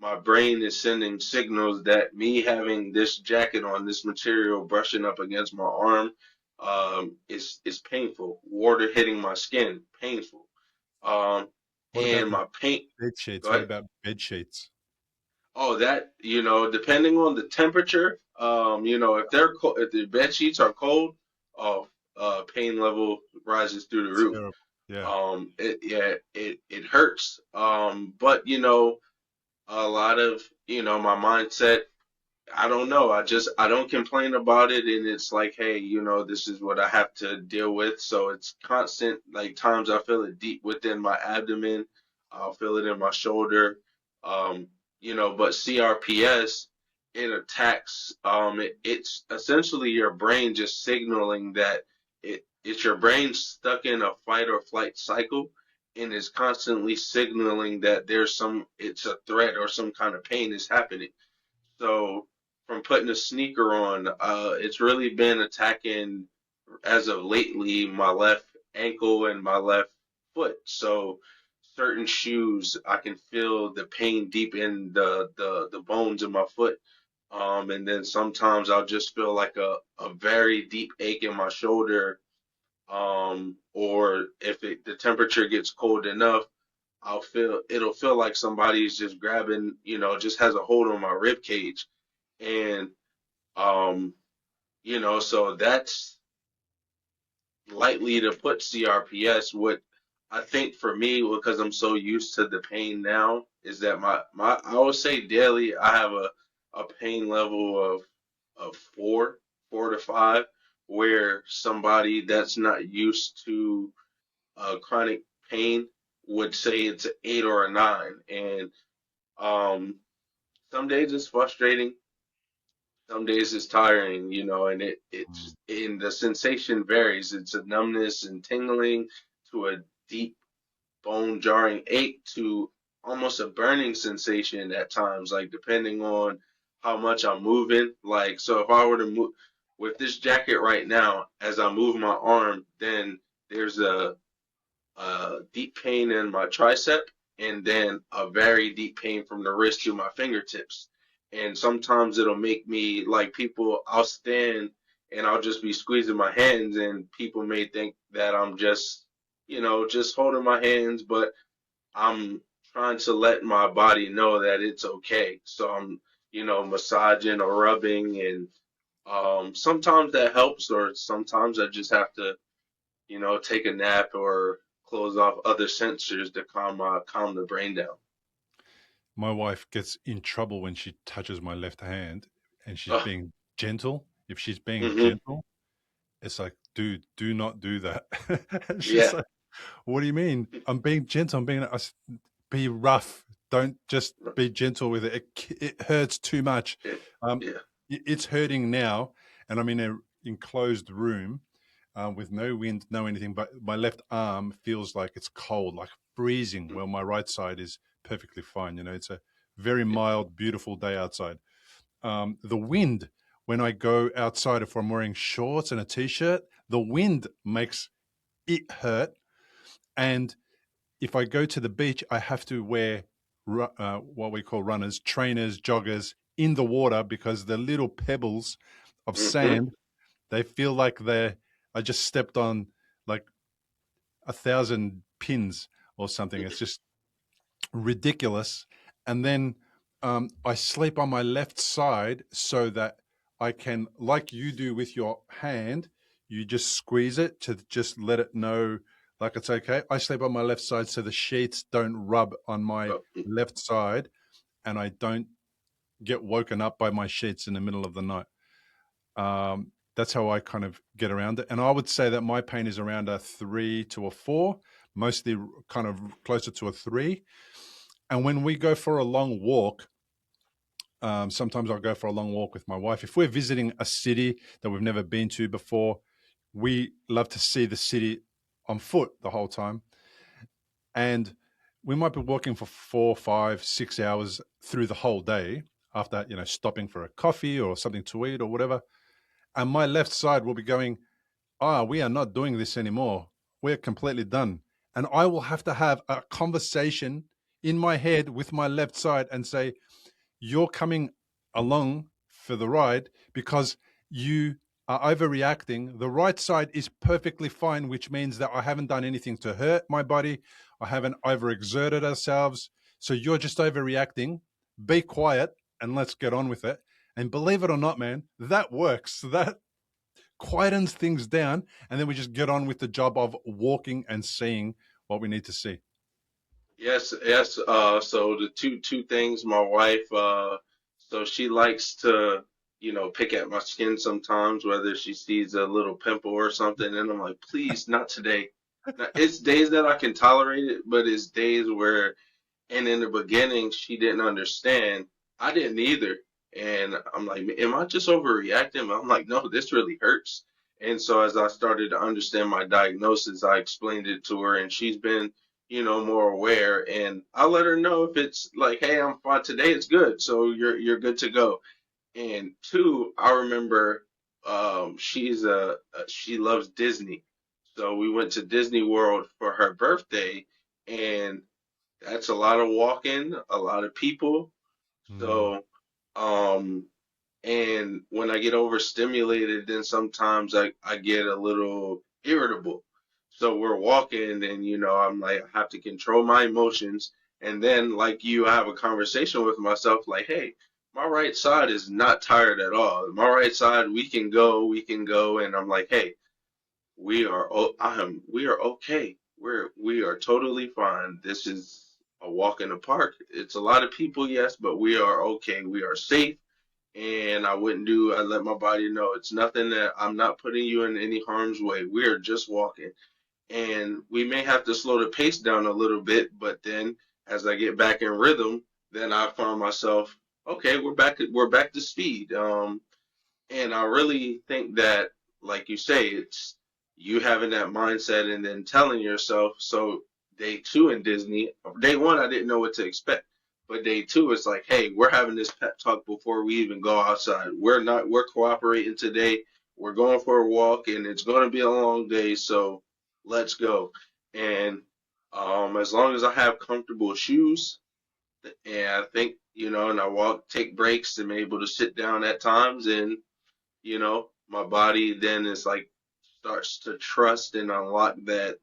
my brain is sending signals that me having this jacket on, this material brushing up against my arm, is painful. Water hitting my skin, painful. Um, What about and the my paint. bed Go sheets? What ahead. about bed sheets? Oh, that, depending on the temperature, if the bed sheets are cold, oh, pain level rises through the roof. Terrible. Yeah. It hurts. But a lot of, my mindset, I don't know. I don't complain about it, and it's like, hey, this is what I have to deal with. So it's constant. Like times I feel it deep within my abdomen. I'll feel it in my shoulder. Um, but CRPS, it attacks. It's essentially your brain just signaling that it's your brain stuck in a fight or flight cycle, and is constantly signaling that it's a threat or some kind of pain is happening. So from putting a sneaker on, it's really been attacking as of lately my left ankle and my left foot. So certain shoes, I can feel the pain deep in the bones of my foot. And then sometimes I'll just feel like a very deep ache in my shoulder. Or if the temperature gets cold enough, it'll feel like somebody's just grabbing, just has a hold on my rib cage. And um, so that's likely to put CRPS. What I think for me, because I'm so used to the pain now, is that I would say daily I have a pain level of four to five, where somebody that's not used to chronic pain would say it's an eight or a nine. And um, some days it's frustrating. Some days it's tiring, and Mm. the sensation varies. It's a numbness and tingling to a deep bone jarring ache to almost a burning sensation at times, like depending on how much I'm moving. Like, so if I were to move with this jacket right now, as I move my arm, then there's a deep pain in my tricep, and then a very deep pain from the wrist to my fingertips. And sometimes it'll make me like I'll stand and I'll just be squeezing my hands, and people may think that I'm just holding my hands, but I'm trying to let my body know that it's okay. So I'm, massaging or rubbing, and sometimes that helps, or sometimes I just have to take a nap or close off other sensors to calm the brain down. My wife gets in trouble when she touches my left hand and she's Oh, being gentle. If she's being mm-hmm. gentle, it's like, dude, do not do that. And she's Yeah. like, what do you mean? I'm being gentle. Be rough. Don't just be gentle with it. It hurts too much. It, Um, yeah. it's hurting now, and I'm in an enclosed room with no wind, no anything. But my left arm feels like it's cold, like freezing. Well, my right side is perfectly fine. It's a very Yeah. mild, beautiful day outside. The wind, when I go outside, if I'm wearing shorts and a t-shirt, the wind makes it hurt. And if I go to the beach, I have to wear what we call runners, trainers, joggers in the water because the little pebbles of Mm-hmm. sand, they feel like I just stepped on like 1,000 pins or something. It's just ridiculous. And then I sleep on my left side so that I can, like you do with your hand, you just squeeze it to just let it know like it's okay. I sleep on my left side so the sheets don't rub on my Oh, left side and I don't get woken up by my sheets in the middle of the night. That's how I kind of get around it. And I would say that my pain is around a 3 to a 4, mostly kind of closer to a 3. And when we go for a long walk, sometimes I'll go for a long walk with my wife. If we're visiting a city that we've never been to before, we love to see the city on foot the whole time, and we might be walking for 4, 5, 6 hours through the whole day after stopping for a coffee or something to eat or whatever. And my left side will be going, we are not doing this anymore. We're completely done. And I will have to have a conversation in my head with my left side and say, you're coming along for the ride because you are overreacting. The right side is perfectly fine, which means that I haven't done anything to hurt my body. I haven't overexerted ourselves. So you're just overreacting. Be quiet and let's get on with it. And believe it or not, man, that works. That quietens things down. And then we just get on with the job of walking and seeing what we need to see. Yes, yes. So the two things, my wife, so she likes to, pick at my skin sometimes, whether she sees a little pimple or something, and I'm like, please, not today. Now, it's days that I can tolerate it, but it's days where, and in the beginning, she didn't understand. I didn't either. And I'm like, am I just overreacting? I'm like, no, this really hurts. And so as I started to understand my diagnosis, I explained it to her, and she's been, more aware. And I let her know if it's like, hey, I'm fine today, it's good. So you're good to go. And two, I remember she loves Disney. So we went to Disney World for her birthday, and that's a lot of walking, a lot of people. Mm. So, um, and when I get overstimulated, then sometimes I get a little irritable. So we're walking, and I'm like, I have to control my emotions. And then, like you, I have a conversation with myself, like, hey, my right side is not tired at all. My right side, we can go. And I'm like, hey, we are okay. We are totally fine. This is a walk in the park. It's a lot of people, yes, but we are okay. We are safe. And I let my body know it's nothing, that I'm not putting you in any harm's way. We are just walking. And we may have to slow the pace down a little bit, but then as I get back in rhythm, then I find myself, okay, we're back to speed. And I really think that, like you say, it's you having that mindset and then telling yourself. So day two in Disney, day one, I didn't know what to expect. But day two, it's like, hey, we're having this pep talk before we even go outside. We're cooperating today. We're going for a walk, and it's going to be a long day. So let's go. And as long as I have comfortable shoes, and I think, and I walk, take breaks, and I'm able to sit down at times, and my body then is like starts to trust and unlock that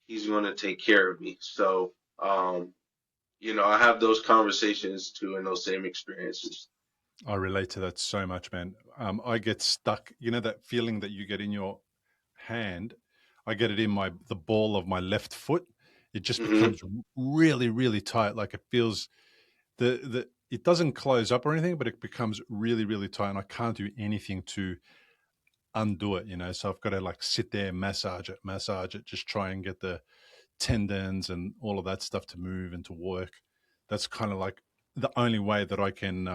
he's going to take care of me. So, I have those conversations too and those same experiences. I relate to that so much, man. I get stuck. You know that feeling that you get in your hand. I get it in the ball of my left foot. It just Hmm. becomes really, really tight. Like it feels the it doesn't close up or anything, but it becomes really, really tight, and I can't do anything to undo it. So I've got to like sit there, massage it, just try and get the tendons and all of that stuff to move and to work. That's kind of like the only way that I can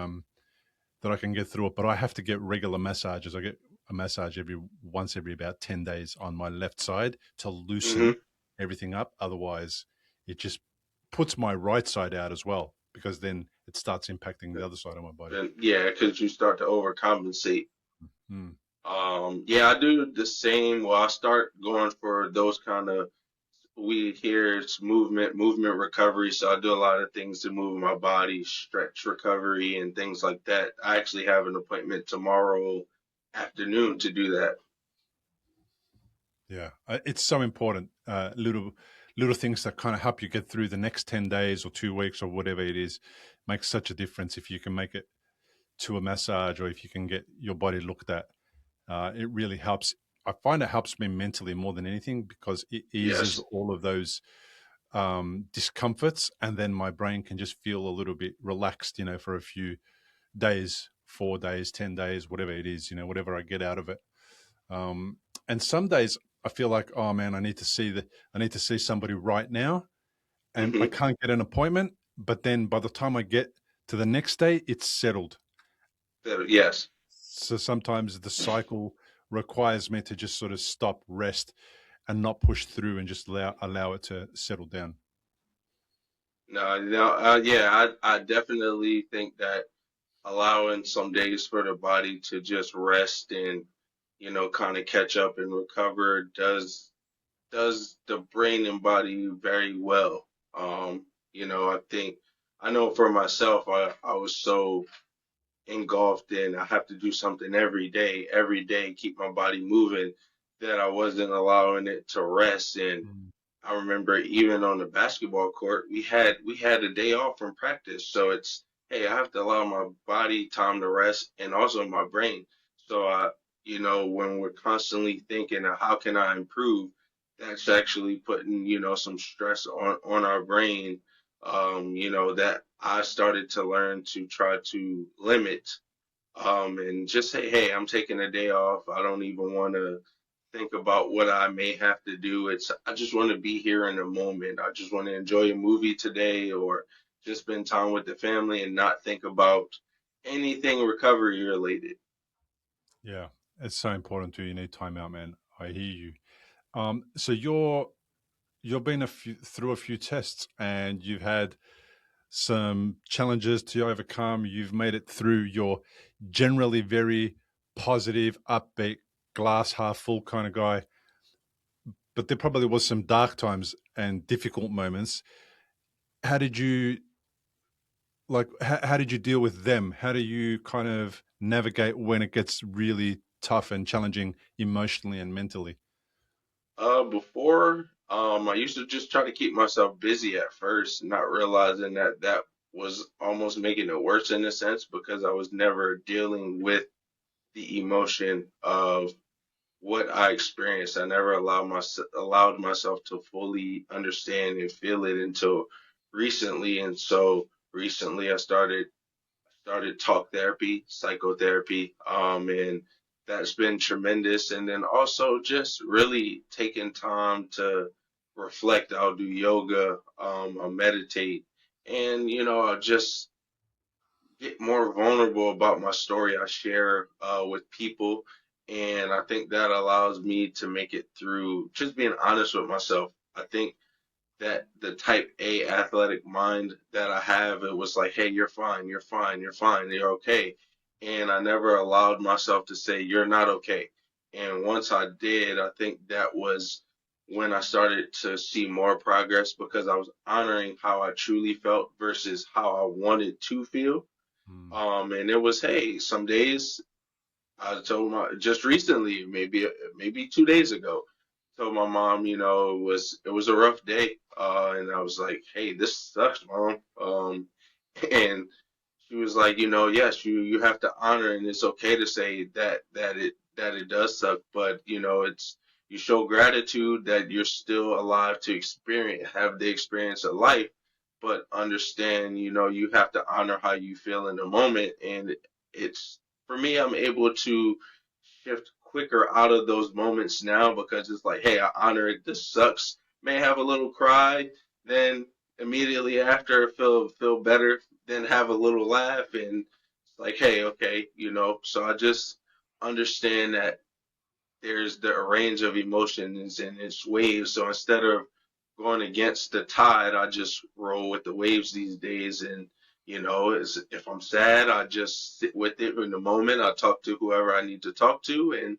get through it. But I have to get regular massages. I get a massage every about 10 days on my left side to Hmm. loosen everything up. Otherwise, it just puts my right side out as well because then it starts impacting the other side of my body. And yeah, because you start to overcompensate. Mm. Yeah, I do the same. Well, I start going for those kind of, we hear it's movement recovery. So I do a lot of things to move my body, stretch recovery and things like that. I actually have an appointment tomorrow afternoon to do that. Yeah, it's so important. Little things that kind of help you get through the next 10 days or 2 weeks or whatever it is makes such a difference. If you can make it to a massage or if you can get your body looked at, it really helps. I find it helps me mentally more than anything because it eases Yes. all of those discomforts, and then my brain can just feel a little bit relaxed, for a few days, 4 days, 10 days, whatever it is, whatever I get out of it. Um, and some days I feel like, oh man, I need to see somebody right now, and I Hmm. can't get an appointment. But then by the time I get to the next day, it's settled. Yes. So sometimes the cycle requires me to just sort of stop, rest, and not push through and just allow it to settle down. No, no, yeah, I definitely think that allowing some days for the body to just rest and, kind of catch up and recover does the brain and body very well. I think I know for myself, I was so engulfed in I have to do something every day, keep my body moving, that I wasn't allowing it to rest. And Mm. I remember even on the basketball court, we had a day off from practice. So it's, hey, I have to allow my body time to rest and also my brain. So when we're constantly thinking of how can I improve, that's actually putting, some stress on our brain, that I started to learn to try to limit, and just say, hey, I'm taking a day off. I don't even want to think about what I may have to do. I just want to be here in the moment. I just want to enjoy a movie today or just spend time with the family and not think about anything recovery related. Yeah, it's so important too. You need time out, man. I hear you. So you've been through a few tests, and you've had some challenges to overcome. You've made it through. You're generally very positive, upbeat, glass half full kind of guy. But there probably was some dark times and difficult moments. How did you how did you deal with them? How do you kind of navigate when it gets really tough and challenging emotionally and mentally? Before, I used to just try to keep myself busy at first, not realizing that that was almost making it worse in a sense because I was never dealing with the emotion of what I experienced. I never allowed myself to fully understand and feel it until recently. And so recently I started talk therapy, psychotherapy, and that's been tremendous. And then also just really taking time to reflect. I'll do yoga, I'll meditate, and I'll just get more vulnerable about my story I share with people. And I think that allows me to make it through just being honest with myself. I think that the type A athletic mind that I have, it was like, hey, you're fine, you're fine, you're fine, you're okay. And I never allowed myself to say, you're not okay. And once I did, I think that was when I started to see more progress because I was honoring how I truly felt versus how I wanted to feel. Mm. And it was, hey, some days I told just recently, maybe 2 days ago, told my mom, it was a rough day, and I was like, hey, this sucks, mom. And she was like, yes, you have to honor, and it's okay to say that it does suck, but it's you show gratitude that you're still alive to have the experience of life, but understand, you have to honor how you feel in the moment, and it's for me, I'm able to shift quicker out of those moments now because it's like, hey, I honor it. This sucks. May have a little cry, then immediately after feel better, then have a little laugh, and it's like, hey, okay, So I just understand that there's the range of emotions and its waves. So instead of going against the tide, I just roll with the waves these days. And if I'm sad, I just sit with it in the moment. I talk to whoever I need to talk to, and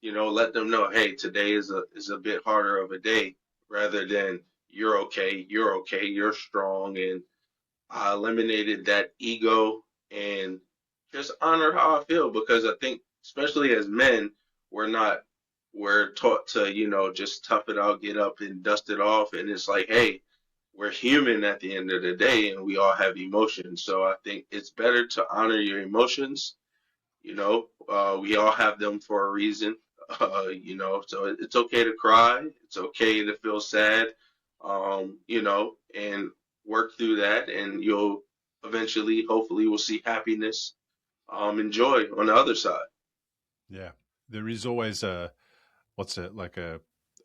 let them know, hey, today is a bit harder of a day, rather than you're okay, you're strong, and I eliminated that ego and just honor how I feel because I think, especially as men, we're not, we're taught to, just tough it out, get up and dust it off. And it's like, hey, we're human at the end of the day and we all have emotions. So I think it's better to honor your emotions. We all have them for a reason. So it's okay to cry. It's okay to feel sad. And work through that, and you'll eventually, hopefully, will see happiness, and joy on the other side. Yeah, there is always a what's it like a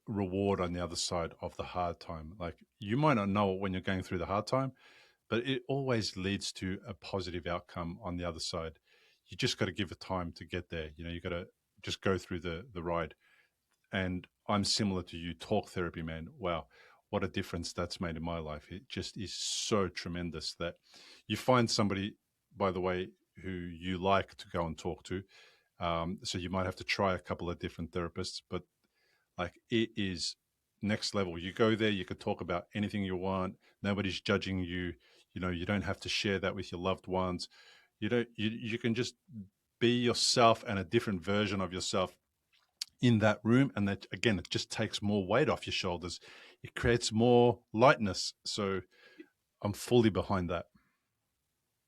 reward on the other side of the hard time. Like you might not know it when you're going through the hard time, but it always leads to a positive outcome on the other side. You just got to give it time to get there. You got to just go through the ride. and I'm similar to you. Talk therapy, man. Wow, what a difference that's made in my life. It just is so tremendous that you find somebody, by the way, who you like to go and talk to. So you might have to try a couple of different therapists, but like it is next level. You go there, you could talk about anything you want. Nobody's judging you. You know, you don't have to share that with your loved ones. You can just be yourself and a different version of yourself in that room. And that, again, it just takes more weight off your shoulders. It creates more lightness. So I'm fully behind that.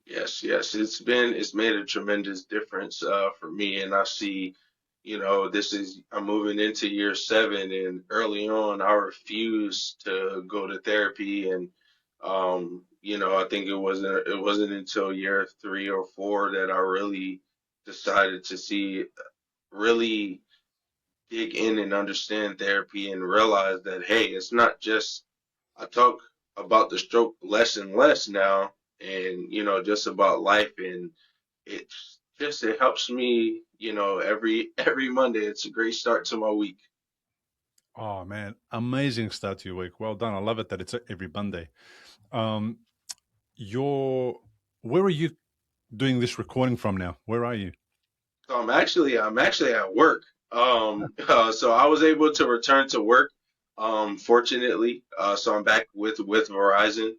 Yes, yes, it's made a tremendous difference for me, and I see, this is I'm moving into year 7, and early on I refused to go to therapy, and I think it wasn't until year 3 or 4 that I really decided to really dig in and understand therapy and realize that hey, it's not just I talk about the stroke less and less now, and just about life, and it helps me, every Monday. It's a great start to my week. Oh, man. Amazing start to your week. Well done. I love it that it's every Monday. Um, you're, where are you doing this recording from now? Where are you? So I'm actually at work. So I was able to return to work, fortunately. So I'm back with Verizon,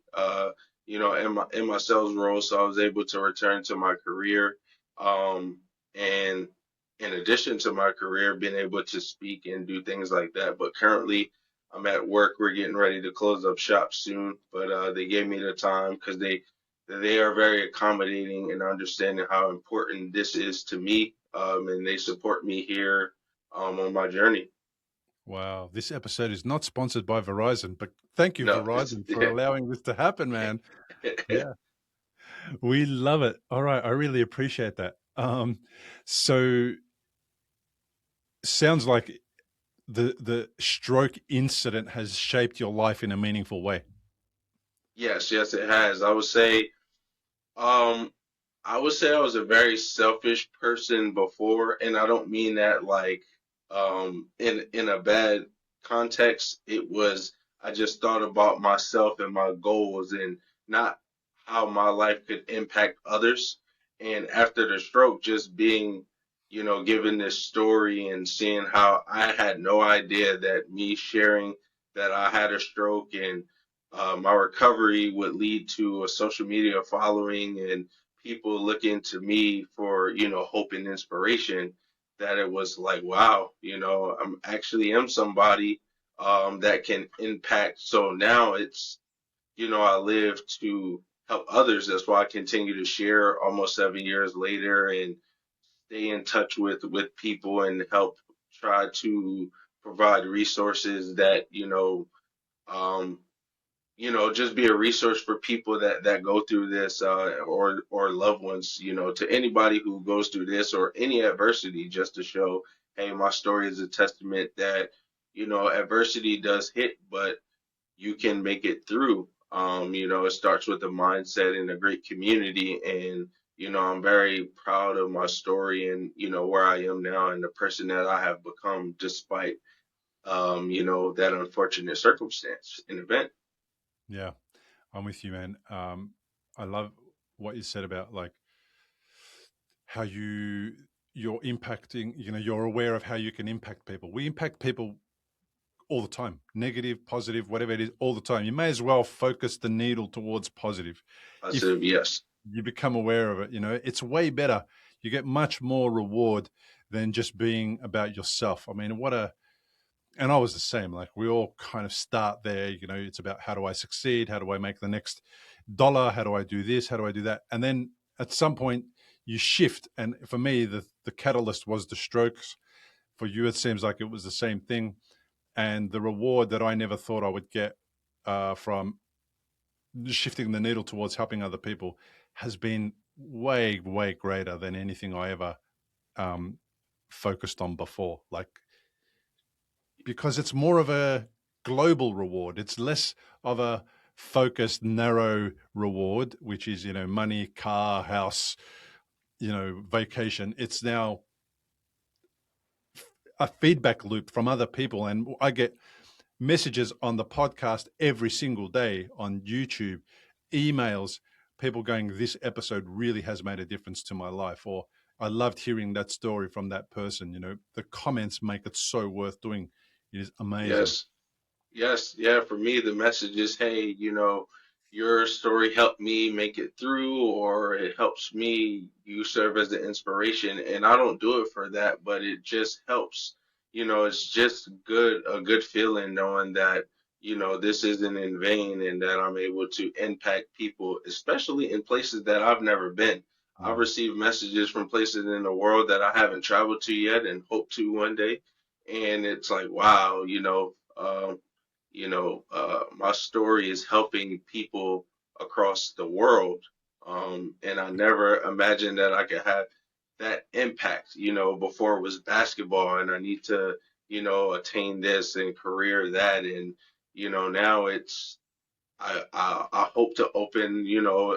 in my sales role. So I was able to return to my career, and in addition to my career, being able to speak and do things like that. But currently, I'm at work. We're getting ready to close up shop soon, but they gave me the time because they are very accommodating and understanding how important this is to me, and they support me here on my journey. Wow. This episode is not sponsored by Verizon, but thank you, No, it's Verizon, for allowing this to happen, man. Yeah. We love it. All right. I really appreciate that. So sounds like the stroke incident has shaped your life in a meaningful way. yes, yes, it has. Um, I would say I was a very selfish person before, and I don't mean that like in a bad context. It was I just thought about myself and my goals and not how my life could impact others. And after the stroke, just being, given this story and seeing how I had no idea that me sharing that I had a stroke and my recovery would lead to a social media following and people looking to me for, hope and inspiration, that it was like, wow, I'm actually am somebody that can impact. So now it's, I live to help others. That's why I continue to share almost 7 years later and stay in touch with people and help try to provide resources that, um, just be a resource for people that go through this, or loved ones, to anybody who goes through this or any adversity, just to show, hey, my story is a testament that, adversity does hit, but you can make it through. It starts with a mindset and a great community, and I'm very proud of my story and where I am now and the person that I have become despite that unfortunate circumstance and event. Yeah. I'm with you, man. I love what you said about like how you're impacting, you're aware of how you can impact people. We impact people all the time, negative, positive, whatever it is, all the time. You may as well focus the needle towards positive. I If said yes. you become aware of it, it's way better. You get much more reward than just being about yourself. I mean, and I was the same. Like we all kind of start there, it's about how do I succeed? How do I make the next dollar? How do I do this? How do I do that? And then at some point you shift. And for me, the catalyst was the strokes. For you, it seems like it was the same thing. And the reward that I never thought I would get from shifting the needle towards helping other people has been way, way greater than anything I ever um, focused on before. Like, because it's more of a global reward. It's less of a focused, narrow reward, which is, money, car, house, vacation. It's now a feedback loop from other people, and I get messages on the podcast every single day, on YouTube, emails, people going, this episode really has made a difference to my life, or I loved hearing that story from that person. The comments make it so worth doing. It is amazing. Yes. Yes, yeah, for me, the message is, hey, your story helped me make it through, or it helps me, you serve as an inspiration. And I don't do it for that, but it just helps. It's just a good feeling knowing that, this isn't in vain and that I'm able to impact people, especially in places that I've never been. I've Mm. received messages from places in the world that I haven't traveled to yet and hope to one day. And it's like, wow, my story is helping people across the world. And I never imagined that I could have that impact. Before it was basketball and I need to, attain this and career that. And, now I hope to open,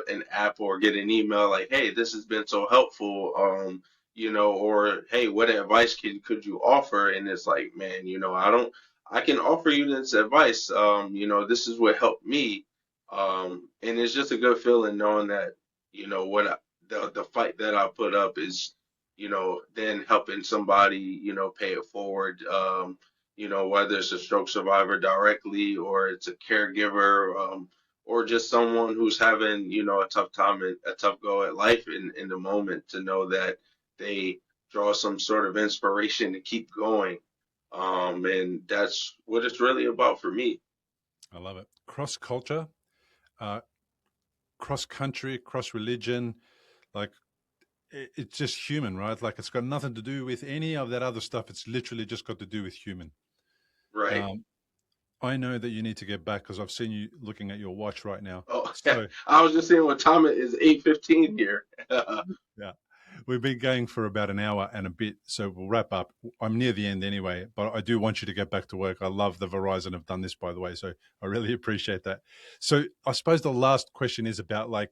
an app or get an email like, hey, this has been so helpful, or hey, what advice could you offer? And it's like, man, I can offer you this advice. This is what helped me. And it's just a good feeling knowing that, what the fight that I put up is, then helping somebody, pay it forward. Whether it's a stroke survivor directly or it's a caregiver, or just someone who's having, a tough time and a tough go at life in the moment to know that they draw some sort of inspiration to keep going. And that's what it's really about for me. I love it. Cross culture, uh, cross country, cross religion, like it's just human, right? Like it's got nothing to do with any of that other stuff. It's literally just got to do with human. Right. Um, I know that you need to get back because I've seen you looking at your watch right now. Oh, yeah. So, I was just saying what time it is, 8:15 here. yeah, we've been going for about an hour and a bit, so we'll wrap up. I'm near the end anyway, but I do want you to get back to work. I love the Verizon have done this, by the way, so I really appreciate that. So, I suppose the last question is about like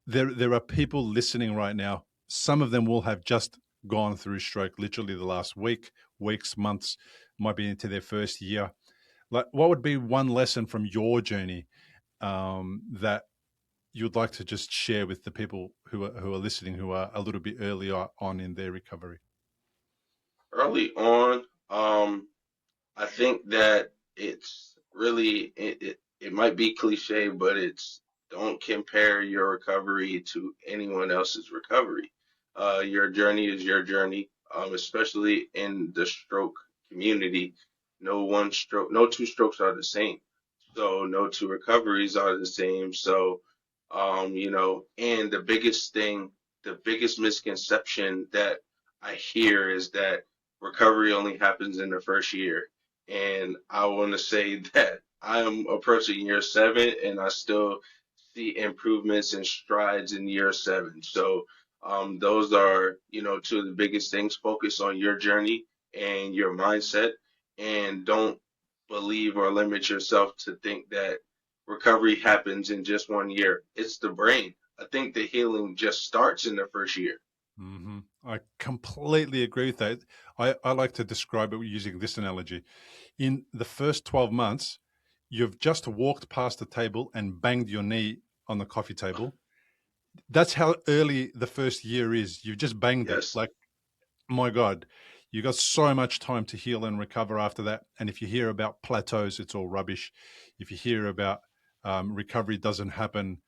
there are people listening right now. Some of them will have just gone through stroke, literally the last weeks, months, might be into their first year. Like, what would be one lesson from your journey that you'd like to just share with the people who are listening, who are a little bit earlier on in their recovery? Early on, I think that it's really it might be cliche, but it's don't compare your recovery to anyone else's recovery. Your journey is your journey, especially in the stroke community. No two strokes are the same. So no two recoveries are the same. So, and the biggest misconception that I hear is that recovery only happens in the first year. And I want to say that I am approaching year 7 and I still see improvements and strides in year 7. So, those are, two of the biggest things. Focus on your journey and your mindset, and don't believe or limit yourself to think that recovery happens in just one year. It's the brain. I think the healing just starts in the first year. I completely agree with that. I like to describe it using this analogy. In the first 12 months, you've just walked past the table and banged your knee on the coffee table. That's how early the first year is. You've just banged it. Yes, Like, my God, you got so much time to heal and recover after that. And if you hear about plateaus, it's all rubbish. If you hear about recovery doesn't happen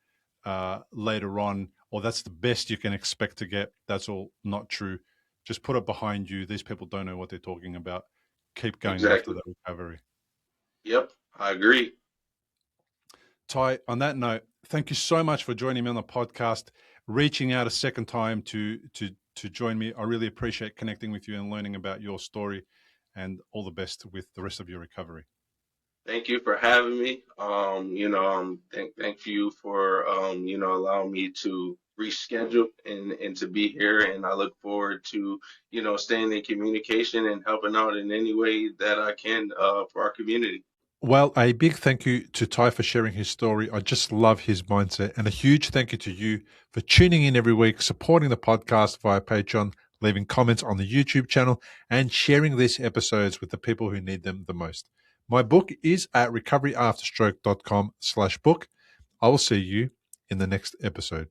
later on, or that's the best you can expect to get, that's all not true. Just put it behind you. These people don't know what they're talking about. Keep going after exactly. the recovery. Yep, I agree. Ty, on that note, thank you so much for joining me on the podcast, reaching out a second time to join me. I really appreciate connecting with you and learning about your story, and all the best with the rest of your recovery. Thank you for having me. Thank you for allowing me to reschedule and to be here. And I look forward to staying in communication and helping out in any way that I can for our community. Well, a big thank you to Ty for sharing his story. I just love his mindset. And a huge thank you to you for tuning in every week, supporting the podcast via Patreon, leaving comments on the YouTube channel, and sharing these episodes with the people who need them the most. My book is at recoveryafterstroke.com/book. I will see you in the next episode.